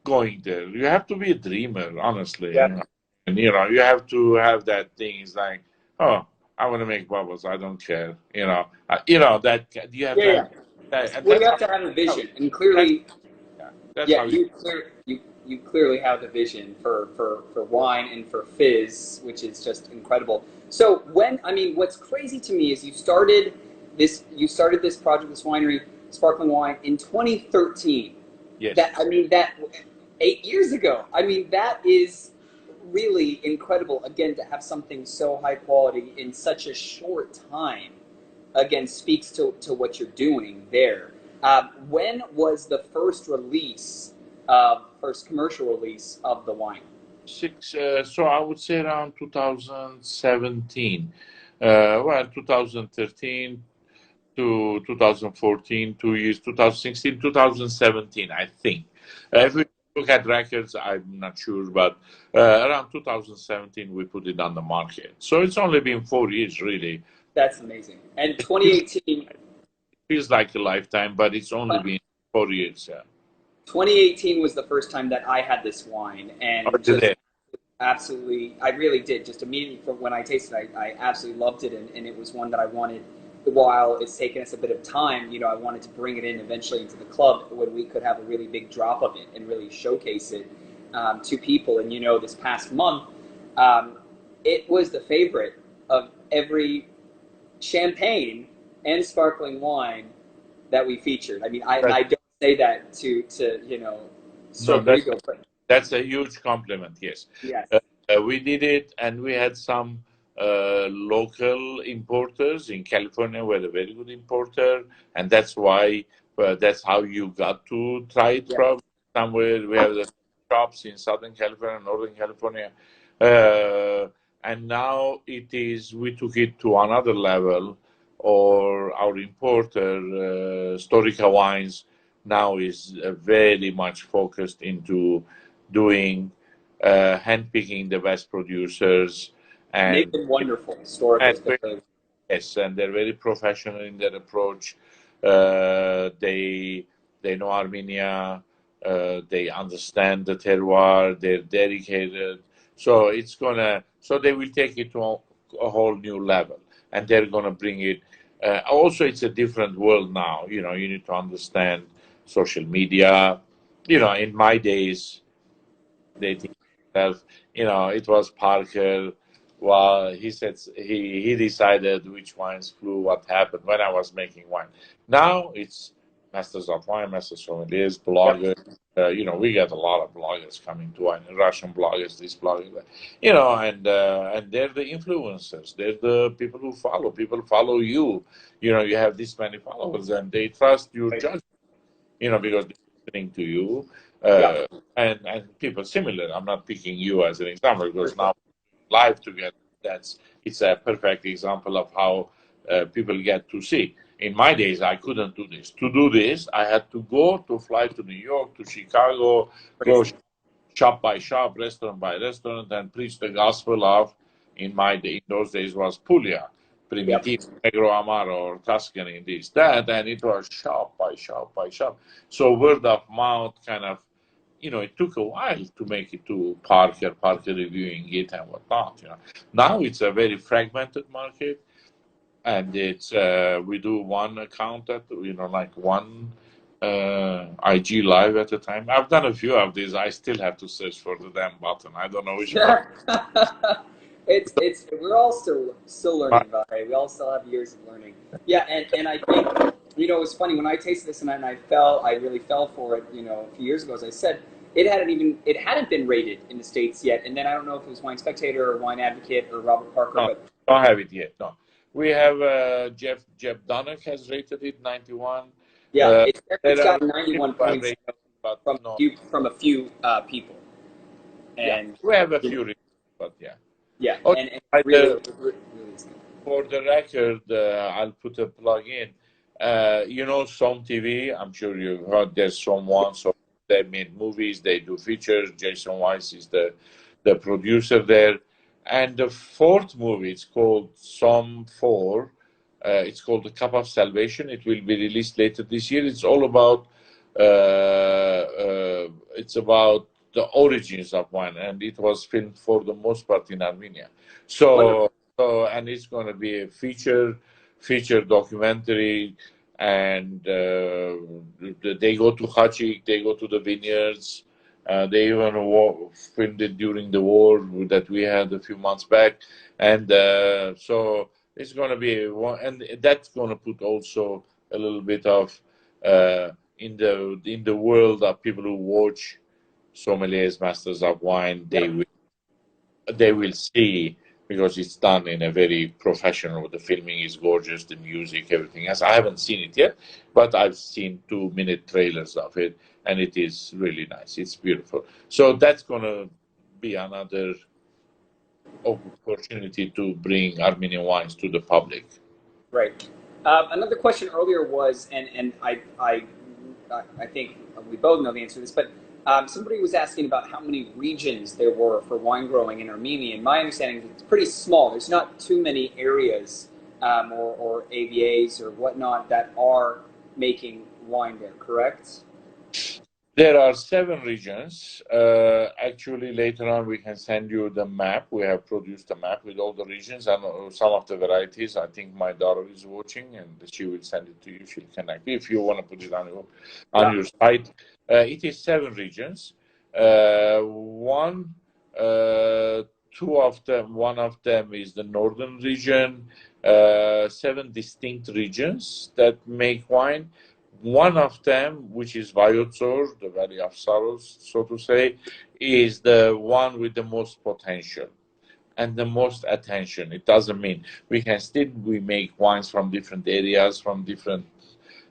going there. You have to be a dreamer, honestly. Yeah. And you have to have that thing. It's like, oh, I want to make bubbles. I don't care. That you have Yeah. to Yeah. have that, and Well, you that's have to have a how vision, and that's clearly, yeah, that's yeah, how you clearly have the vision for wine and for fizz, which is just incredible. So what's crazy to me is you started this project, this winery, sparkling wine, in 2013. yes. That 8 years ago. That is really incredible. Again, to have something so high quality in such a short time, again, speaks to what you're doing there. When was the first commercial release of the wine? So I would say around 2017. 2013 to 2014, 2 years, 2016, 2017, I think. If we look at records, I'm not sure, but around 2017, we put it on the market. So it's only been 4 years, really. That's amazing. And It feels, 2018, feels like a lifetime, but it's only been 4 years. Yeah. 2018 was the first time that I had this wine, Or and just today. absolutely, I really did. Just immediately from when I tasted it, I absolutely loved it, and it was one that I wanted. While it's taken us a bit of time, I wanted to bring it in eventually into the club when we could have a really big drop of it and really showcase it to people. And this past month, it was the favorite of every champagne and sparkling wine that we featured. I don't say that to No, Rodrigo, but that's a huge compliment. Yes. yes, We did it, and we had some local importers in California. We had a very good importer, and that's why that's how you got to try it yeah, from somewhere. We have the shops in Southern California, Northern California, uh, and now we took it to another level. Or our importer, Storica Wines, now is very much focused into doing handpicking the best producers, they've and been wonderful. Historic and has been really, yes, and they're very professional in their approach. They know Armenia. They understand the terroir. They're dedicated. So they will take it to a whole new level, and they're gonna bring it. Also, it's a different world now. You need to understand social media. In my days, dating himself. It was Parker. Well, he said he decided which wines flew, what happened when I was making wine. Now it's masters of wine, masters sommeliers, yep, bloggers. We get a lot of bloggers coming to wine, Russian bloggers, this blogger, that. And they're the influencers. They're the people who follow. People follow you. You have this many followers, and they trust your right, judgment. Because they're listening to you. yeah, And people similar. I'm not picking you as an example for because sure. now live together. It's a perfect example of how people get to see. In my days, I couldn't do this. To do this, I had to fly to New York, to Chicago, go Crazy. shop by shop, restaurant by restaurant, and preach the gospel of. In those days was Puglia, Yep. Primitivo, Negro Amaro, or Tuscany, this, that, and it was shop by shop by shop. So word of mouth kind of it took a while to make it to Parker reviewing it and whatnot. Now it's a very fragmented market, and it's we do one account at like one IGLive at a time. I've done a few of these. I still have to search for the damn button. I don't know which button. we're all still learning, Vahe. We all still have years of learning. Yeah, and I think, you know, it was funny when I tasted this and I really fell for it, you know, a few years ago. As I said, it hadn't been rated in the States yet, and then I don't know if it was Wine Spectator or Wine Advocate or Robert Parker, No, but don't have it yet. No, we have Jeff Dunnock has rated it 91. yeah, it's There are got 91 people who have points rated, but no. from a few people, Yeah, and we have a you know, few reasons, but yeah. yeah, Okay, and either, really is good. for the record, I'll put a plug in. You know, Som TV, I'm sure you've heard there's someone, so they made movies, they do features. Jason Weiss is the producer there. And the fourth movie, it's called Som 4. It's called The Cup of Salvation. It will be released later this year. It's all about, it's about the origins of wine, and it was filmed for the most part in Armenia. Wonderful. So, and it's going to be a feature documentary, and they go to Hachik, they go to the vineyards. They even filmed it during the war that we had a few months back, and so it's going to be one, and that's going to put also a little bit of in the world of people who watch sommeliers, masters of wine. They will see, because it's done in a very professional. The filming is gorgeous, the music, everything else. I haven't seen it yet, but I've seen 2-minute trailers of it, and it is really nice. It's beautiful. So that's gonna be another opportunity to bring Armenian wines to the public. Right. Another question earlier was, and I think we both know the answer to this, but somebody was asking about how many regions there were for wine growing in Armenia. And my understanding is it's pretty small. There's not too many areas or AVAs or whatnot that are making wine there, correct? There are 7 regions. Actually, later on, we can send you the map. We have produced a map with all the regions and some of the varieties. I think my daughter is watching, and she will send it to you. She'll connect if you want to put it on your site. It is 7 regions. One of them is the northern region. 7 distinct regions that make wine. One of them, which is Vayotsor, the Valley of Sorrows, so to say, is the one with the most potential and the most attention. It doesn't mean we make wines from different areas, from different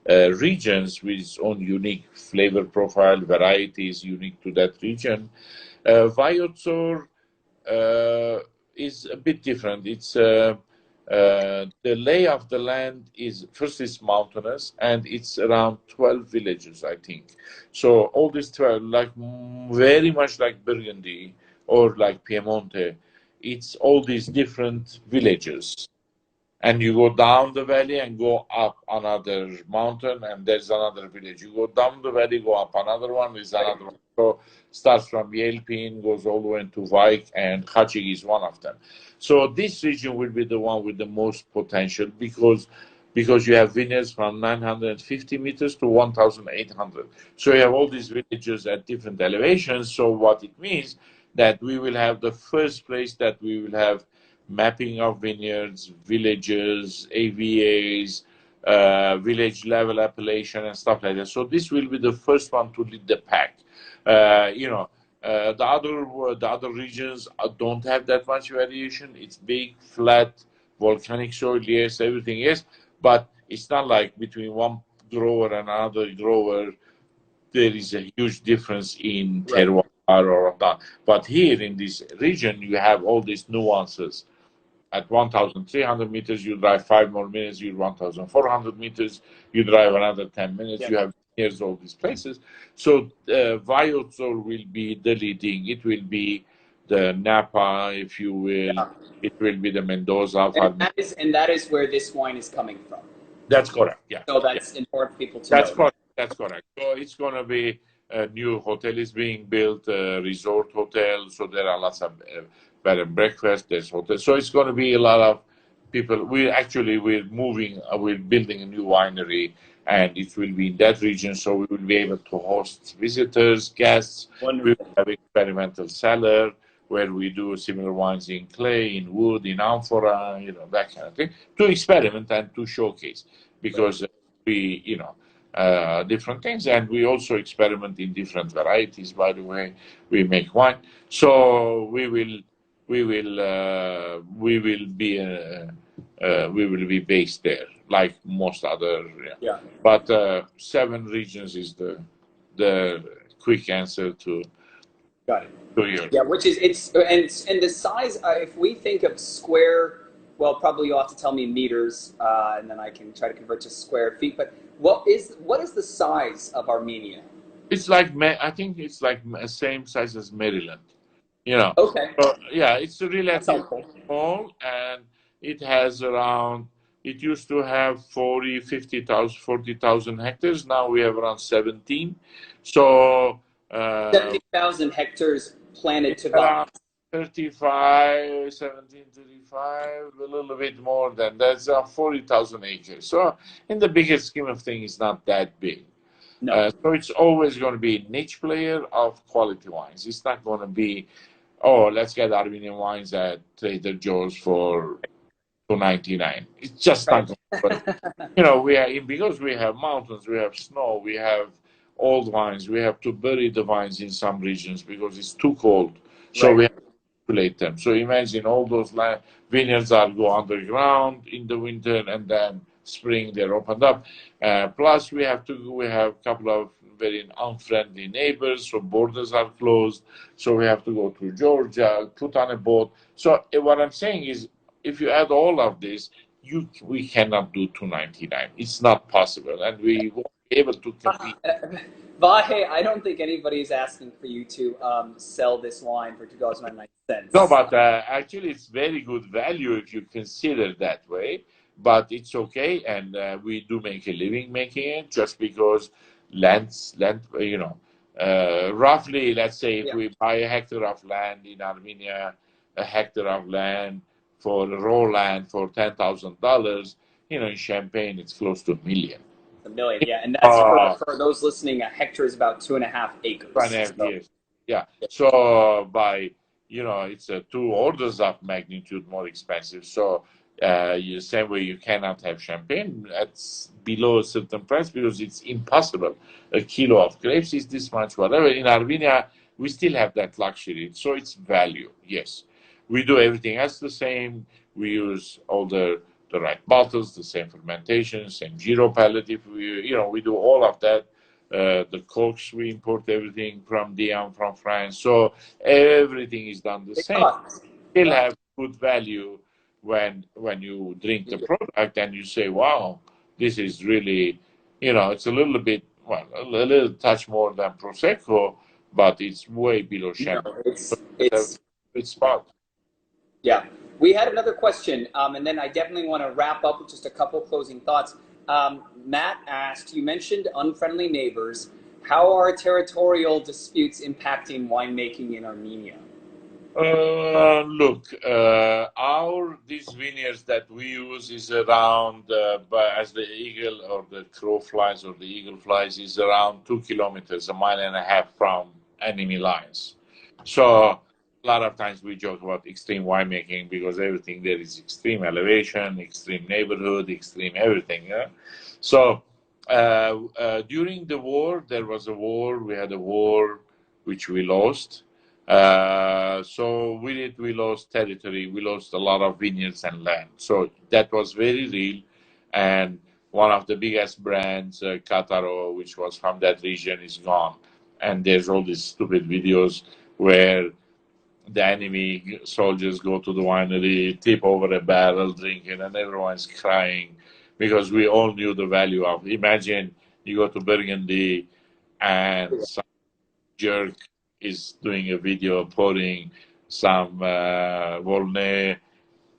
regions with its own unique flavor profile, varieties unique to that region. Vayotsor is a bit different. It's the lay of the land is first it's mountainous, and it's around 12 villages, I think. So all these 12, like very much like Burgundy or like Piemonte, it's all these different villages. And you go down the valley and go up another mountain, and there's another village. You go down the valley, go up another one, there's another one. So starts from Yelpin, goes all the way to Vaik, and Khachig is one of them. So this region will be the one with the most potential, because you have vineyards from 950 meters to 1,800. So you have all these villages at different elevations. So what it means that we will have the first place that we will have mapping of vineyards, villages, AVAs, village level appellation, and stuff like that. So this will be the first one to lead the pack. The other regions don't have that much variation. It's big, flat, volcanic soil, yes, everything, yes, but it's not like between one grower and another grower there is a huge difference in terroir or that. But here in this region, you have all these nuances. At 1,300 meters, you drive 5 more minutes. You 1,400 meters, you drive another 10 minutes. Yeah. You have here's all these places. So Vayotsor will be the leading. It will be the Napa, if you will. Yeah. It will be the Mendoza. And that is where this wine is coming from. That's correct. Yeah. So that's important for people to That's know. correct. That's correct. So it's going to be a new hotel is being built, a resort hotel. So there are lots of bed and breakfast. There's hotel. So it's going to be a lot of people. We're moving. We're building a new winery, and it will be in that region. So we will be able to host visitors, guests. Wonderful. We will have experimental cellar. where we do similar wines in clay, in wood, in amphora, that kind of thing, to experiment and to showcase, because we, different things, and we also experiment in different varieties. By the way, we make wine, so we will be based there, like most other. Yeah. But 7 regions is the quick answer to Got it. your. Yeah, which is and the size. If we think of square, well, probably you'll have to tell me meters, and then I can try to convert to square feet. But what is the size of Armenia? It's like I think it's like same size as Maryland. Okay, So yeah, it's that's relatively helpful. small, and it has around. It used to have 40,000 hectares. Now we have around 17. So 70,000 hectares planted to around vines. 35, 1735, a little bit more than that's 40,000 acres. So in the bigger scheme of things, it's not that big. No. So it's always going to be a niche player of quality wines. It's not going to be, oh, let's get Armenian wines at Trader Joe's for $2.99. It's just Right. not going to. We are because we have mountains, we have snow, we have old vines. We have to bury the vines in some regions because it's too cold. So Right. we have to populate them. So imagine all those vineyards are go underground in the winter, and then spring they're opened up. Plus we have a couple of very unfriendly neighbors, so borders are closed. So we have to go to Georgia, put on a boat. So what I'm saying is, if you add all of this, we cannot do $2.99. It's not possible, and we won't be able to compete. Vahe, I don't think anybody's asking for you to sell this wine for $2.99. No, but actually, it's very good value if you consider that way. But it's okay, and we do make a living making it, just because roughly, let's say if Yeah. we buy a hectare of land in Armenia, a hectare of land for raw land for $10,000, in Champagne it's close to $1 million. $1 million, yeah, and that's for those listening. A hectare is about 2.5 acres. 2.5 So, years. Yeah. So by it's 2 orders of magnitude more expensive. So you same way you cannot have champagne that's below a certain price because it's impossible. A kilo of grapes is this much, whatever. In Armenia, we still have that luxury. So it's value. Yes, we do everything else the same. We use all the right bottles, the same fermentation, same gyro palette. If we do all of that. The keush, we import everything from Dian, from France. So everything is done the same. Still have good value when you drink the product and you say, wow, this is really, it's a little bit, well, a little touch more than Prosecco, but it's way below champagne. It's spot. Yeah. We had another question, and then I definitely want to wrap up with just a couple closing thoughts. Matt asked, you mentioned unfriendly neighbors. How are territorial disputes impacting winemaking in Armenia? Look, these vineyards that we use is around, as the eagle or the crow flies or the eagle flies, is around 2 kilometers, 1.5 miles from enemy lines. So a lot of times we joke about extreme winemaking because everything there is extreme elevation, extreme neighborhood, extreme everything. Yeah? So during the war, there was a war. We had a war which we lost. So we lost territory. We lost a lot of vineyards and land. So that was very real. And one of the biggest brands, Cataro, which was from that region, is gone. And there's all these stupid videos where the enemy soldiers go to the winery, tip over a barrel, drinking, and everyone's crying because we all knew the value of. Imagine you go to Burgundy and some jerk is doing a video pouring some Volnay,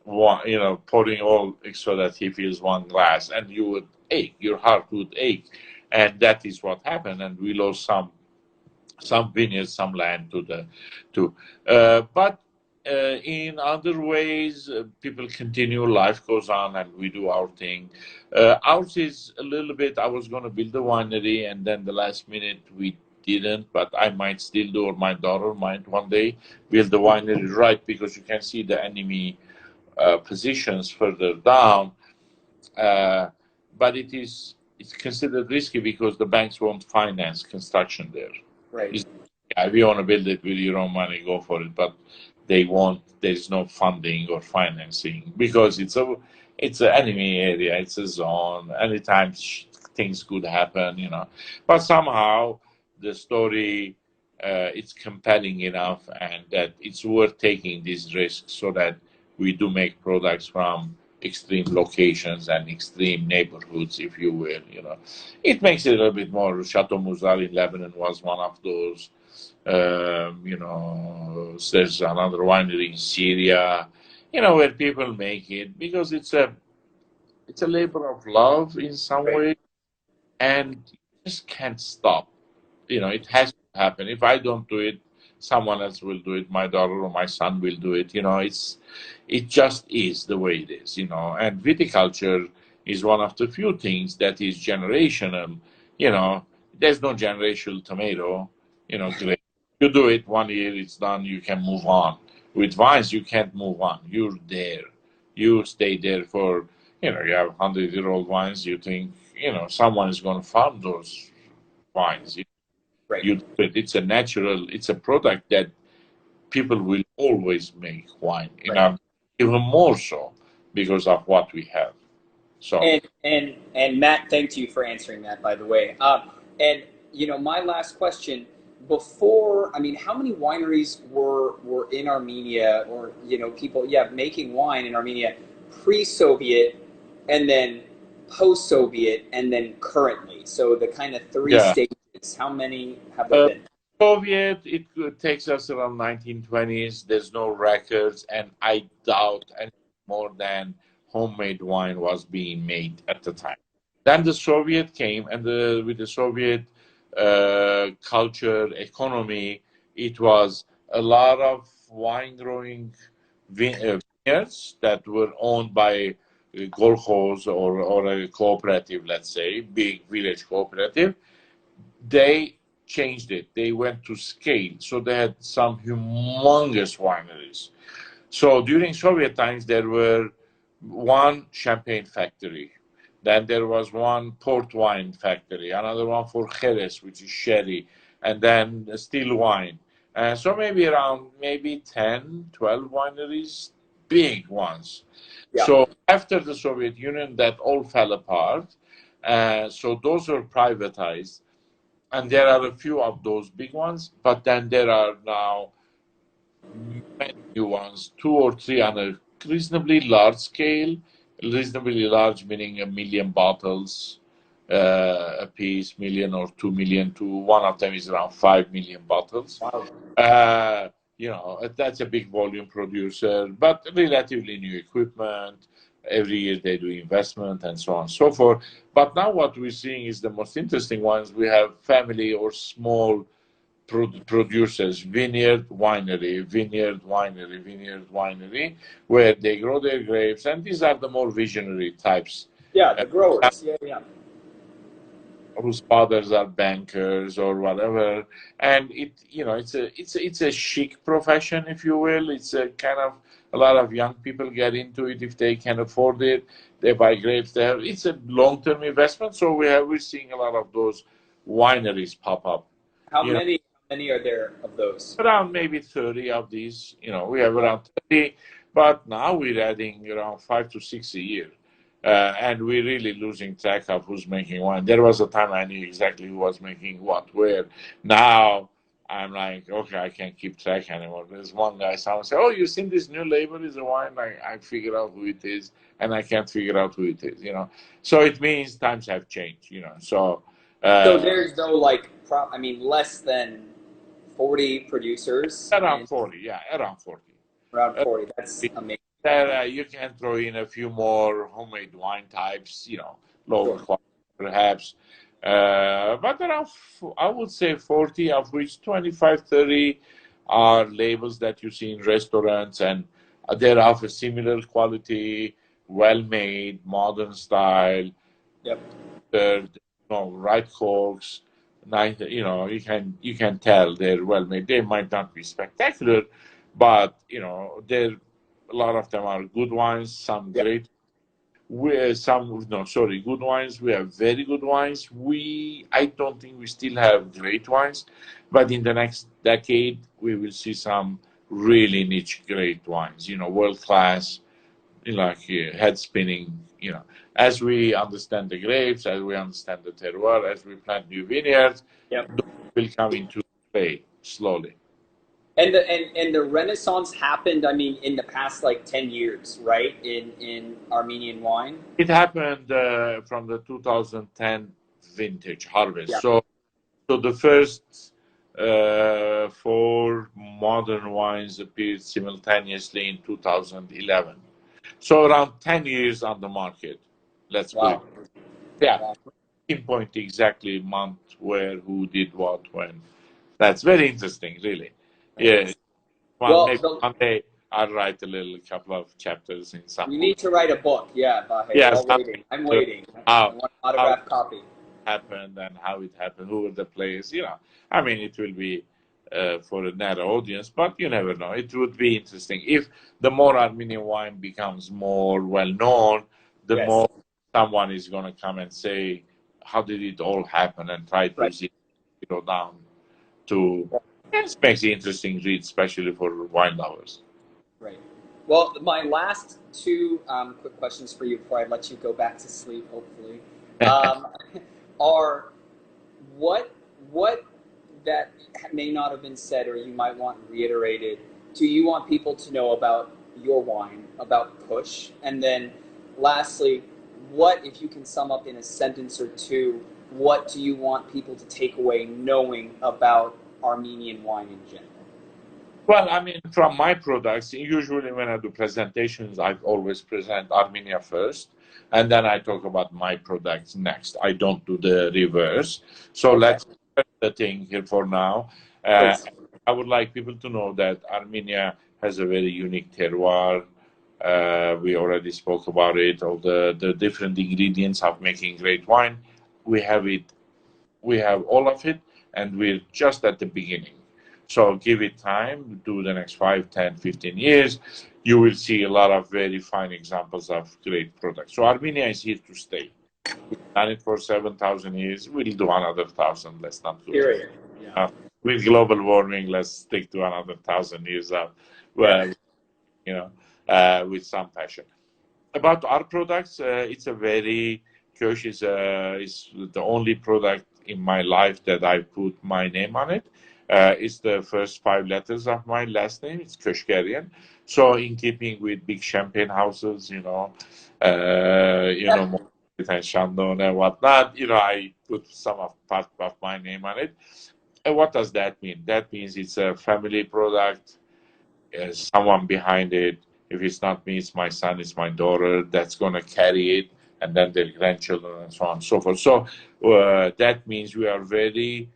pouring all so that he feels one glass, and you would ache, your heart would ache, and that is what happened. And we lost some vineyards, some land but in other ways, people continue, life goes on, and we do our thing. Ours is a little bit, I was going to build a winery, and then the last minute we didn't, but I might still do, or my daughter might one day build the winery, right? Because you can see the enemy positions further down. But it's considered risky because the banks won't finance construction there. Right. Yeah, if you want to build it with your own money, go for it. But they won't. There's no funding or financing because it's an enemy area. It's a zone. Anytime things could happen, you know. But somehow the story it's compelling enough, and that it's worth taking these risks so that we do make products from extreme locations and extreme neighborhoods, if you will. You know, it makes it a little bit more. Chateau Mouzal in Lebanon was one of those. You know, there's another winery in Syria, you know, where people make it because it's a labor of love in some Right. way, and you just can't stop. You know, it has to happen. If I don't do it, someone else will do it. My daughter or my son will do it. You know, it just is the way it is. You know, and viticulture is one of the few things that is generational. You know, there's no generational tomato. You know, grape. You do it 1 year, it's done. You can move on. With vines, you can't move on. You're there. You stay there for. You know, you have 100-year-old vines. You think, you know, someone is going to farm those wines. Right. You do it. It's a natural. It's a product that people will always make wine. You Right. know, even more so because of what we have. So And Matt, thank you for answering that, by the way. And you know, my last question before, I mean, how many wineries were in Armenia, or you know, people, yeah, making wine in Armenia pre-Soviet, and then post-Soviet, and then currently? So the kind of three yeah, stages. How many have there been? Soviet. It takes us around 1920s. There's no records, and I doubt any more than homemade wine was being made at the time. Then the Soviet came, and with the Soviet culture, economy, it was a lot of wine growing vineyards that were owned by kolkhoz or a cooperative, let's say, big village cooperative. They changed it. They went to scale. So they had some humongous wineries. So during Soviet times, there were one champagne factory. Then there was one port wine factory, another one for Jerez, which is sherry, and then still wine. So maybe around maybe 10, 12 wineries, big ones. Yeah. So after the Soviet Union, that all fell apart. So those were privatized. And there are a few of those big ones, but then there are now many new ones, two or three on a reasonably large scale. Reasonably large meaning 1 million bottles a piece, million or 2 million. To one of them is around 5 million bottles. Wow. You know, that's a big volume producer, but relatively new equipment. Every year they do investment and so on and so forth. But now what we're seeing is the most interesting ones. We have family or small producers, vineyard, winery, vineyard, winery, vineyard, winery, where they grow their grapes. And these are the more visionary types. Yeah, the growers. Yeah, yeah. Whose fathers are bankers or whatever, and you know, it's a chic profession, if you will. It's a kind of, a lot of young people get into it if they can afford it. They buy grapes there. It's a long-term investment. So we're seeing a lot of those wineries pop up. How You know, many are there of those? around maybe 30 of these. You know, we have Wow. around 30, but now we're adding around 5 to 6 a year. And we're really losing track of who's making wine. There was a time I knew exactly who was making what, where. Now I'm like, okay, I can't keep track anymore. There's one guy, someone say, "Oh, you seen this new label is a wine?" I figure out who it is, and I can't figure out who it is. You know, so it means times have changed. You know, so So uh, there's no like, I mean, less than 40 producers around and 40, yeah, around 40. around 40. That's amazing. That you can throw in a few more homemade wine types, you know, lower Sure. quality perhaps. But around, I would say 40, of which 25, 30 are labels that you see in restaurants, and they're of a similar quality, well made, modern style. Yep. You know, right corks, neither, you can tell they're well made. They might not be spectacular, but a lot of them are good wines, some Yeah. great. Some, no, sorry, good wines. We have very good wines. I don't think we still have great wines, but in the next decade, we will see some really niche great wines, world class, like head spinning, as we understand the grapes, as we understand the terroir, as we plant new vineyards, Yep. those will come into play slowly. And the Renaissance happened, I mean, in the past like 10 years, right? In Armenian wine. It happened from the 2010 vintage harvest. Yeah. So the first four modern wines appeared simultaneously in 2011. So around 10 years on the market. Let's put it. Wow. Yeah, Wow. pinpoint exactly month, where, who did what, when. That's very interesting, really. Yeah. Well, Well, maybe one day I'll write a little couple of chapters in some you book. need to write a book. Yeah, Vahe. We're Yes, all waiting. I'm waiting. I how want an how autographed copy. happened and how it happened, who were the players. I mean, it will be for a narrow audience, but you never know. It would be interesting if the more Armenian wine becomes more well known, the Yes. more someone is going to come and say, "How did it all happen?" and try to Right. zero down to. It makes it interesting read, especially for wine lovers. Right. Well, my last two quick questions for you before I let you go back to sleep, hopefully, are what that may not have been said or you might want reiterated. Do you want people to know about your wine, about Keush? And then lastly, what, if you can sum up in a sentence or two, what do you want people to take away knowing about Armenian wine in general? Well, I mean, from my products, usually when I do presentations, I always present Armenia first, and then I talk about my products next. I don't do the reverse. So Okay. let's put the thing here for now. Please. I would like people to know that Armenia has a very unique terroir. We already spoke about it, all the different ingredients of making great wine. We have it, we have all of it, and we're just at the beginning. So give it time, do the next 5, 10, 15 years. You will see a lot of very fine examples of great products. So Armenia is here to stay. We've done it for 7,000 years. We'll do another 1,000. Let's not lose. Period. Yeah. With global warming, let's stick to another 1,000 years of, Yeah. with some passion. About our products, it's a very keush is the only product in my life that I put my name on it. It's the first 5 letters of my last name. It's Keushguerian. So in keeping with big champagne houses, and Chandon and whatnot, I put some of part of my name on it. And what does that mean? That means it's a family product. There's someone behind it. If it's not me, it's my son, it's my daughter that's going to carry it, and then their grandchildren, and so on and so forth. So that means we are very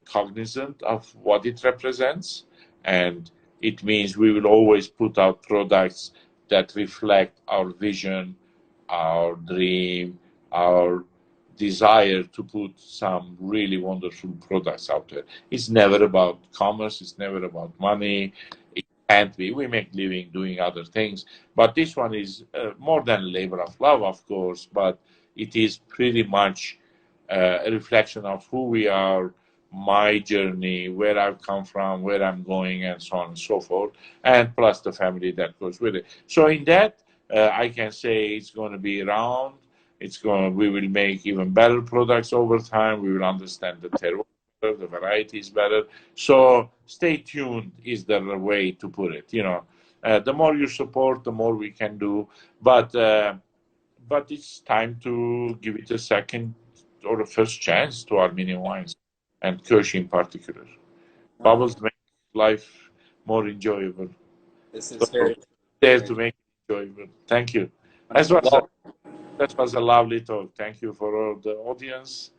cognizant of what it represents, and it means we will always put out products that reflect our vision, our dream, our desire to put some really wonderful products out there. It's never about commerce, it's never about money. It can't be. We make living doing other things, but this one is more than a labor of love, of course, but it is pretty much a reflection of who we are, my journey, where I've come from, where I'm going, and so on and so forth, and plus the family that goes with it. So in that, I can say it's going to be around. We will make even better products over time. We will understand the terroir, the varieties better. So stay tuned is the way to put it. The more you support, the more we can do. But it's time to give it a second or a first chance to Armenian wines, and keush in particular. Bubbles make life more enjoyable. This is So very there to make it enjoyable. Thank you. well, That was a lovely talk. Thank you for all the audience,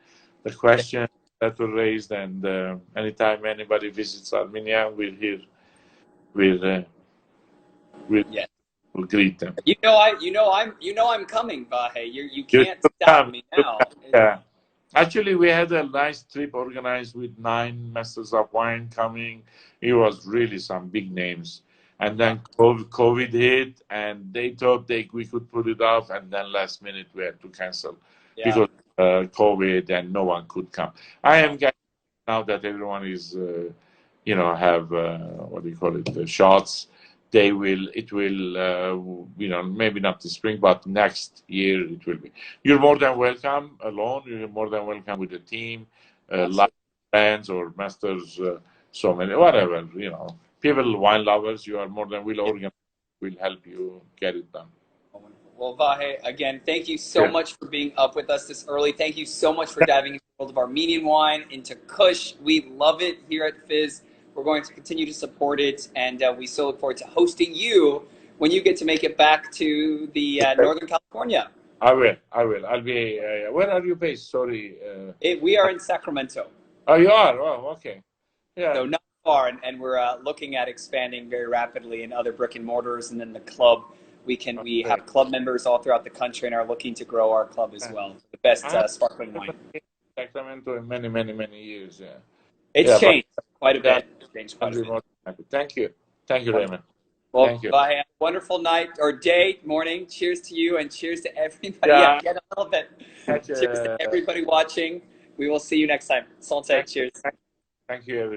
the questions that were raised, and anytime anybody visits Armenia, yeah. we'll greet them. I'm coming, Vahe. You can't stop me now. Yeah. Actually, we had a nice trip organized with 9 masters of wine coming. It was really some big names. And then COVID hit, and they thought we could put it off, and then last minute we had to cancel Yeah. because COVID and no one could come. I am getting now that everyone is, have what do you call it, the shots. It will, maybe not this spring, but next year it will be. You're more than welcome alone. You're more than welcome with the team, like friends or masters, so many, whatever, people, wine lovers, you are more than will organize, will help you get it done. Well, Vahe, again, thank you so much for being up with us this early. Thank you so much for diving into the world of Armenian wine, into Kush. We love it here at Fizz. We're going to continue to support it, and we so look forward to hosting you when you get to make it back to the Northern California. I will. I'll be. Where are you based? Sorry. We are in Sacramento. Oh, you are? Oh, okay. Yeah. So not far, and we're looking at expanding very rapidly in other brick and mortars, and then the club. We have club members all throughout the country and are looking to grow our club as well. The best sparkling wine. Sacramento in many, many, many years. Yeah. It's changed quite a bit. Thank you. Thank you, Raymond. Well, thank you. Bye. Wonderful night or day, morning. Cheers to you and cheers to everybody. Yeah, get a little bit. Cheers to everybody watching. We will see you next time. Santé. Cheers. Thank you, everyone.